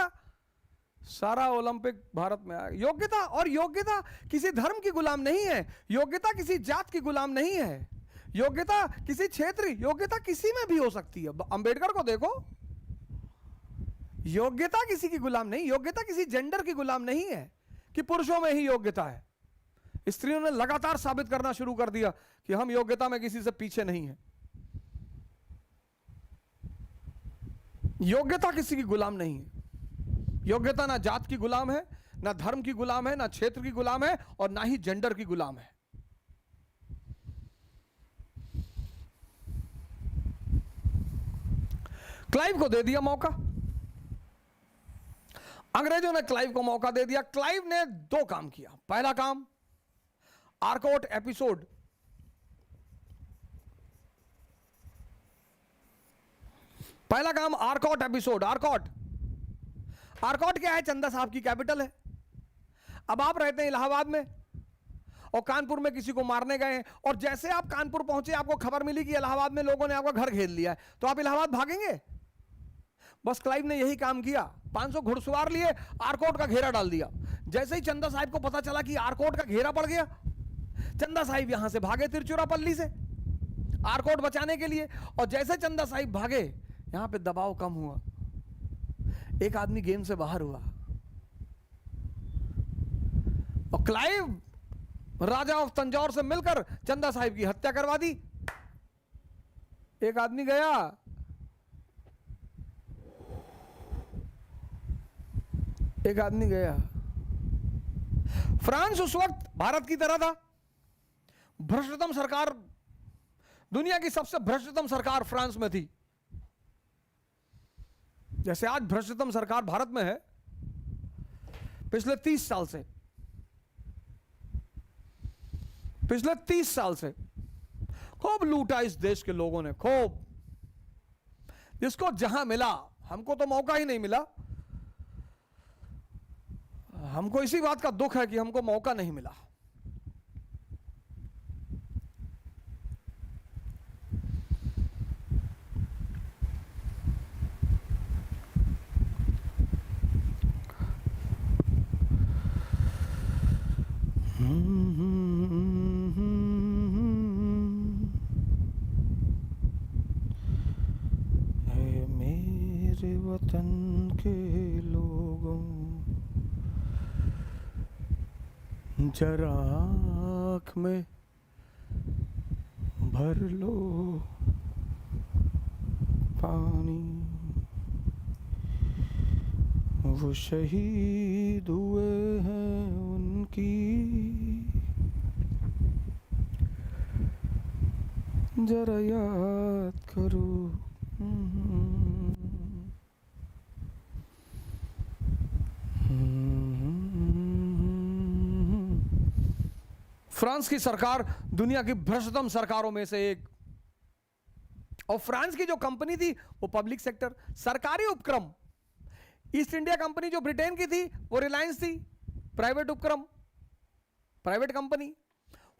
सारा ओलंपिक भारत में आएगा। योग्यता, और योग्यता किसी धर्म की गुलाम नहीं है, योग्यता किसी जात की गुलाम नहीं है, योग्यता किसी क्षेत्र, योग्यता किसी में भी हो सकती है। अंबेडकर को देखो, योग्यता किसी की गुलाम नहीं, योग्यता किसी जेंडर की गुलाम नहीं है कि पुरुषों में ही योग्यता है। स्त्रियों ने लगातार साबित करना शुरू कर दिया कि हम योग्यता में किसी से पीछे नहीं है। योग्यता किसी की गुलाम नहीं है। योग्यता ना जात की गुलाम है, ना धर्म की गुलाम है, ना क्षेत्र की गुलाम है, और ना ही जेंडर की गुलाम है। क्लाइव को दे दिया मौका, अंग्रेजों ने क्लाइव को मौका दे दिया। क्लाइव ने दो काम किया। पहला काम, आर्कॉट एपिसोड। पहला काम आर्कॉट एपिसोड। आर्कॉट, आर्कॉट क्या है? चंदा साहब की कैपिटल है। अब आप रहते हैं इलाहाबाद में और कानपुर में किसी को मारने गए हैं, और जैसे आप कानपुर पहुंचे आपको खबर मिली कि इलाहाबाद में लोगों ने आपका घर घेर लिया है, तो आप इलाहाबाद भागेंगे? बस क्लाइव ने यही काम किया। 500 घुड़सवार लिए, आर्कॉट का घेरा डाल दिया। जैसे ही चंदा साहिब को पता चला कि आर्कॉट का घेरा पड़ गया, चंदा साहिब यहां से भागे तिरचुरापल्ली से आर्कॉट बचाने के लिए। और जैसे चंदा साहिब भागे, यहां पे दबाव कम हुआ, एक आदमी गेम से बाहर हुआ, और क्लाइव राजा ऑफ तंजौर से मिलकर चंदा साहिब की हत्या करवा दी। एक आदमी गया, एक आदमी गया। फ्रांस उस वक्त भारत की तरह था, भ्रष्टतम सरकार, दुनिया की सबसे भ्रष्टतम सरकार फ्रांस में थी। जैसे आज भ्रष्टतम सरकार भारत में है, पिछले 30 साल से, पिछले 30 साल से खूब लूटा इस देश के लोगों ने, खूब। जिसको जहां मिला, हमको तो मौका ही नहीं मिला। हमको इसी बात का दुख है कि हमको मौका नहीं मिला। मेरे वतन के लोगों, जरा आँख में भर लो पानी, वो शहीद हुए हैं उनकी, जरा याद करो। फ्रांस की सरकार दुनिया की भ्रष्टतम सरकारों में से एक, और फ्रांस की जो कंपनी थी वो पब्लिक सेक्टर, सरकारी उपक्रम। ईस्ट इंडिया कंपनी जो ब्रिटेन की थी वो रिलायंस थी, प्राइवेट उपक्रम, प्राइवेट कंपनी।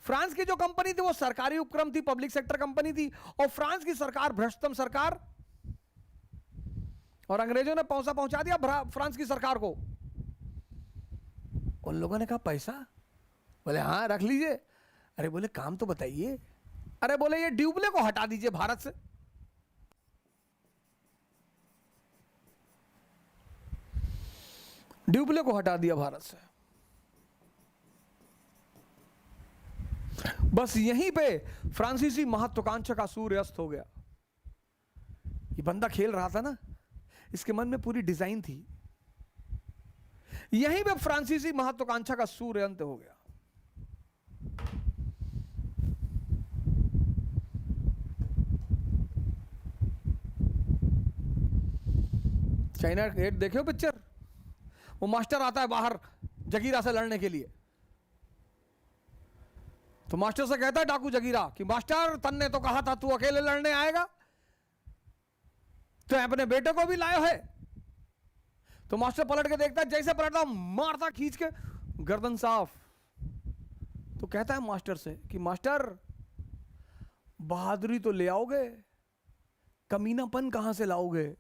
फ्रांस की जो कंपनी थी वो सरकारी उपक्रम थी, पब्लिक सेक्टर कंपनी थी। और फ्रांस की सरकार भ्रष्टतम सरकार, और अंग्रेजों ने पैसा पहुंचा दिया फ्रांस की सरकार को। उन लोगों ने कहा पैसा, बोले हाँ रख लीजिए। अरे बोले काम तो बताइए। अरे बोले ये ड्यूबले को हटा दीजिए भारत से। ड्यूबले को हटा दिया भारत से। बस यहीं पे फ्रांसीसी महत्वाकांक्षा का सूर्य अस्त हो गया। ये बंदा खेल रहा था ना, इसके मन में पूरी डिजाइन थी। यहीं पे फ्रांसीसी महत्वाकांक्षा का सूर्य अंत हो गया। चाइना गेट देखे हो पिक्चर? वो मास्टर आता है बाहर जगीरा से लड़ने के लिए, तो मास्टर से कहता है डाकू जगीरा कि मास्टर तन्ने तो कहा था तू अकेले लड़ने आएगा, तो अपने बेटे को भी लाया है। तो मास्टर पलट के देखता है, जैसे पलटता मारता खींच के गर्दन साफ। तो कहता है मास्टर से कि मास्टर बहादुरी तो ले आओगे, कमीनापन कहां से लाओगे?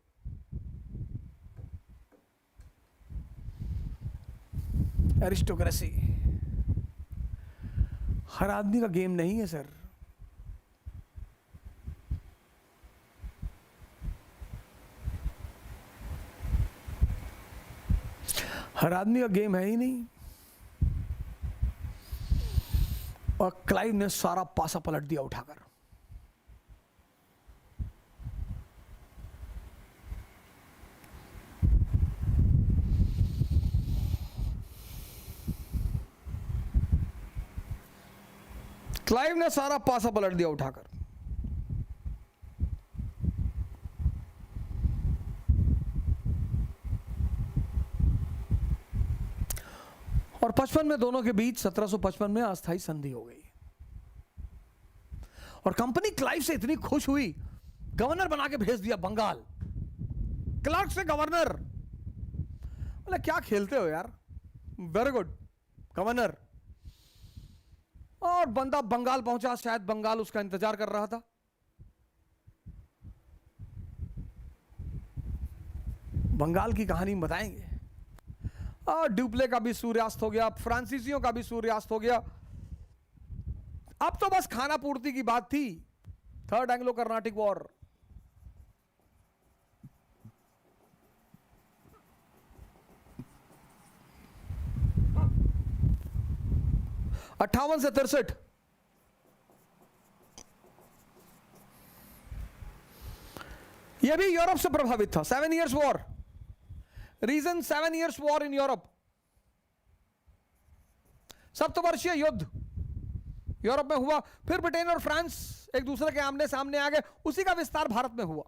एरिस्टोक्रेसी हर आदमी का गेम नहीं है सर। हर आदमी का गेम है ही नहीं। और क्लाइव ने सारा पासा पलट दिया उठाकर। क्लाइव ने सारा पासा पलट दिया उठाकर। और 55 में दोनों के बीच 1755 में अस्थायी संधि हो गई। और कंपनी क्लाइव से इतनी खुश हुई, गवर्नर बना के भेज दिया बंगाल। क्लर्क से गवर्नर। बोले क्या खेलते हो यार, वेरी गुड गवर्नर। और बंदा बंगाल पहुंचा, शायद बंगाल उसका इंतजार कर रहा था। बंगाल की कहानी बताएंगे। और ड्यूप्ले का भी सूर्यास्त हो गया, फ्रांसीसियों का भी सूर्यास्त हो गया। अब तो बस खाना पूर्ति की बात थी। Third Anglo Carnatic war. अट्ठावन से 63 यह भी यूरोप से प्रभावित था। 7 years war. Reason 7 years war in Europe. सप्तवर्षीय युद्ध यूरोप में हुआ। फिर ब्रिटेन और फ्रांस एक दूसरे के आमने सामने आ गए। उसी का विस्तार भारत में हुआ।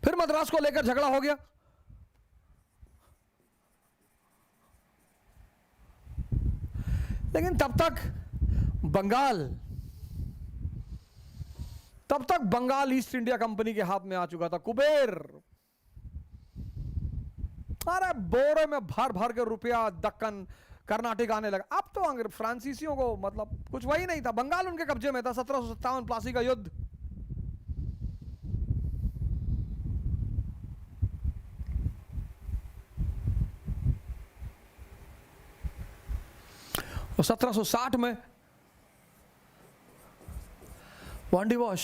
फिर मद्रास को लेकर झगड़ा हो गया। लेकिन तब तक बंगाल ईस्ट इंडिया कंपनी के हाथ में आ चुका था। कुबेर, अरे बोरे में भर भर के रुपया दक्कन कर्नाटक आने लगा। अब तो फ्रांसीसियों को मतलब कुछ वही नहीं था। बंगाल उनके कब्जे में था। 1757 प्लासी का युद्ध। और 1760 में वांडी वॉश।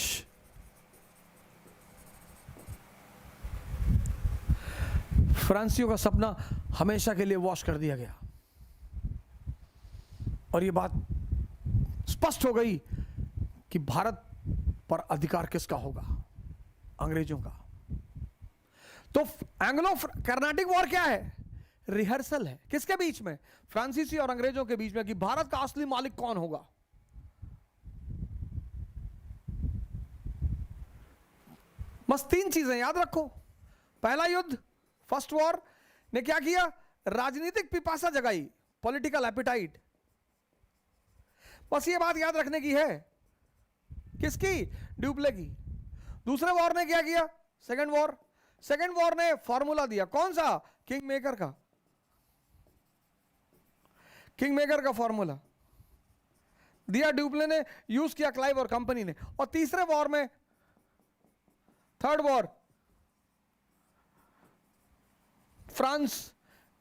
फ्रांसीसियों का सपना हमेशा के लिए वॉश कर दिया गया। और यह बात स्पष्ट हो गई कि भारत पर अधिकार किसका होगा? अंग्रेजों का। तो एंग्लो कर्नाटिक वॉर क्या है? रिहर्सल है। किसके बीच में? फ्रांसीसी और अंग्रेजों के बीच में, कि भारत का असली मालिक कौन होगा। बस 3 चीजें याद रखो। पहला युद्ध, फर्स्ट वॉर ने क्या किया? राजनीतिक पिपासा जगाई, पॉलिटिकल एपिटाइट। बस ये बात याद रखने की है। किसकी? ड्यूप्ले की। दूसरे वॉर ने क्या किया? सेकेंड वॉर ने फॉर्मूला दिया। कौन सा? किंग मेकर का फॉर्मूला दिया ड्यूप्ले ने, यूज किया क्लाइव और कंपनी ने। और तीसरे वॉर में, थर्ड वॉर, फ्रांस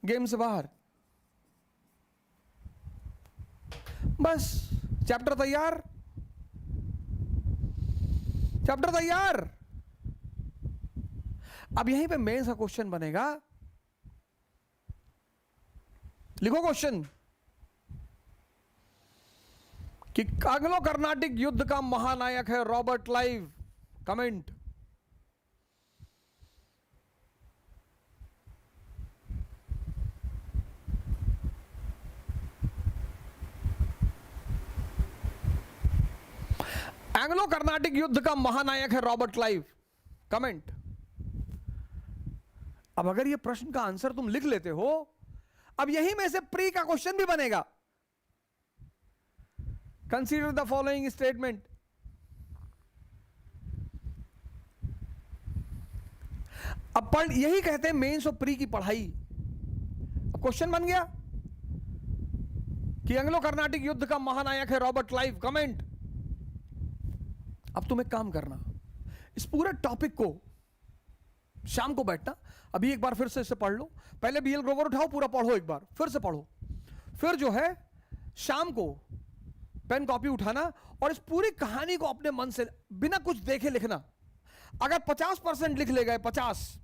गेम से बाहर। बस चैप्टर तैयार। अब यहीं पे मेंस का क्वेश्चन बनेगा। लिखो क्वेश्चन कि एंग्लो कर्नाटिक युद्ध का महानायक है Robert Clive. Comment. Anglo Carnatic युद्ध का महानायक है रॉबर्ट क्लाइव। कमेंट। अब अगर ये प्रश्न का आंसर तुम लिख लेते हो, अब यही में से प्री का क्वेश्चन भी बनेगा। Consider the following statement. अब पढ़, यही कहते हैं मेंस और प्री की पढ़ाई। अब क्वेश्चन बन गया कि एंग्लो कर्नाटिक युद्ध का महानायक है रॉबर्ट क्लाइव, कमेंट। अब तुम एक काम करना, इस पूरे टॉपिक को शाम को बैठना, अभी एक बार फिर से इसे पढ़ लो, पहले बीएल ग्रोवर उठाओ, पूरा पढ़ो, एक बार फिर से पढ़ो, फिर जो है शाम को पेन कॉपी उठाना और इस पूरी कहानी को अपने मन से बिना कुछ देखे लिखना। अगर 50% लिख ले गए, 50,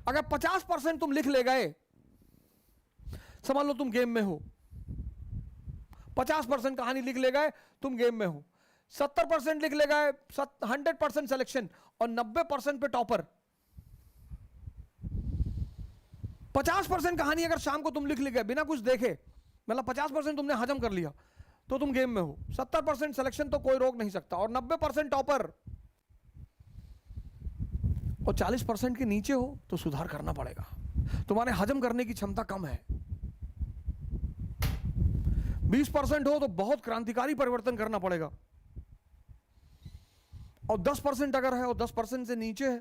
अगर 50% तुम लिख ले गए, समझ लो तुम गेम में हो। 50% कहानी लिख ले गए, तुम गेम में हो। 70% लिख ले गए, 100% सिलेक्शन, और 90% पे टॉपर। 50% कहानी अगर शाम को तुम लिख ले गए बिना कुछ देखे, मतलब 50% तुमने हजम कर लिया, तो तुम गेम में हो। 70% सिलेक्शन तो कोई रोक नहीं सकता, और 90% टॉपर, और 40% के नीचे हो तो सुधार करना पड़ेगा। तुम्हारे हजम करने की क्षमता कम है। 20% हो तो बहुत क्रांतिकारी परिवर्तन करना पड़ेगा, और 10% अगर है और 10% से नीचे है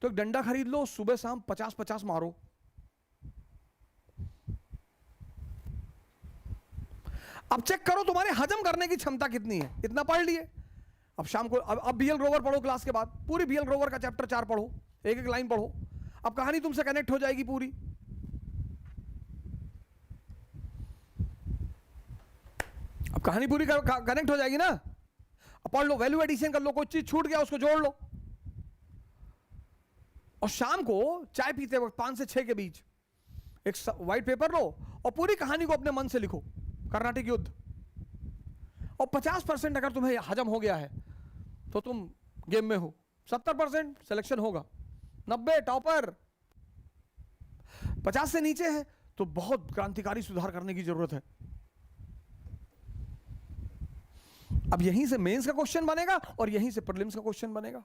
तो एक डंडा खरीद लो, सुबह शाम 50-50 मारो। अब चेक करो तुम्हारे हजम करने की क्षमता कितनी है। इतना पढ़ लिए, अब शाम को अब बीएल ग्रोवर पढ़ो, क्लास के बाद पूरी बीएल ग्रोवर का चैप्टर 4 पढ़ो, एक एक लाइन पढ़ो। अब कहानी तुमसे कनेक्ट हो जाएगी पूरी। अब कहानी पूरी कनेक्ट हो जाएगी ना। अब पढ़ लो, वैल्यू एडिशन कर लो, कोई चीज छूट गया उसको जोड़ लो, और शाम को चाय पीते वक्त 5 से 6 के बीच एक व्हाइट पेपर लो और पूरी कहानी को अपने मन से लिखो, कर्नाटिक युद्ध। और 50% अगर तुम्हें हजम हो गया है तो तुम गेम में हो। 70% सिलेक्शन होगा, 90 टॉपर, 50 से नीचे है तो बहुत क्रांतिकारी सुधार करने की जरूरत है। अब यहीं से मेंस का क्वेश्चन बनेगा और यहीं से प्रीलिम्स का क्वेश्चन बनेगा।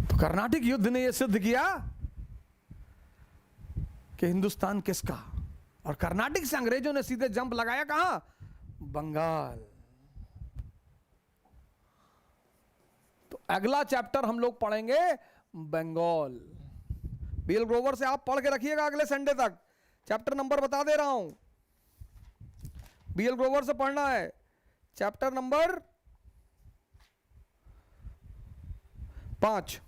तो कर्नाटिक युद्ध ने यह सिद्ध किया कि हिंदुस्तान किसका, और कर्नाटिक से अंग्रेजों ने सीधे जंप लगाया कहां, बंगाल। तो अगला चैप्टर हम लोग पढ़ेंगे बंगाल। बीएल ग्रोवर से आप पढ़ के रखिएगा अगले संडे तक। चैप्टर नंबर बता दे रहा हूं, बीएल ग्रोवर से पढ़ना है chapter number 5,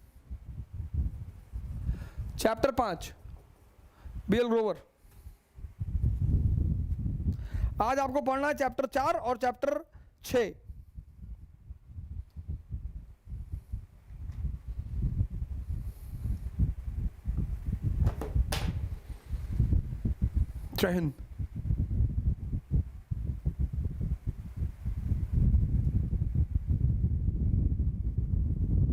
chapter 5 BL Grover. आज आपको पढ़ना है चैप्टर 4 और चैप्टर 6। जय हिंद।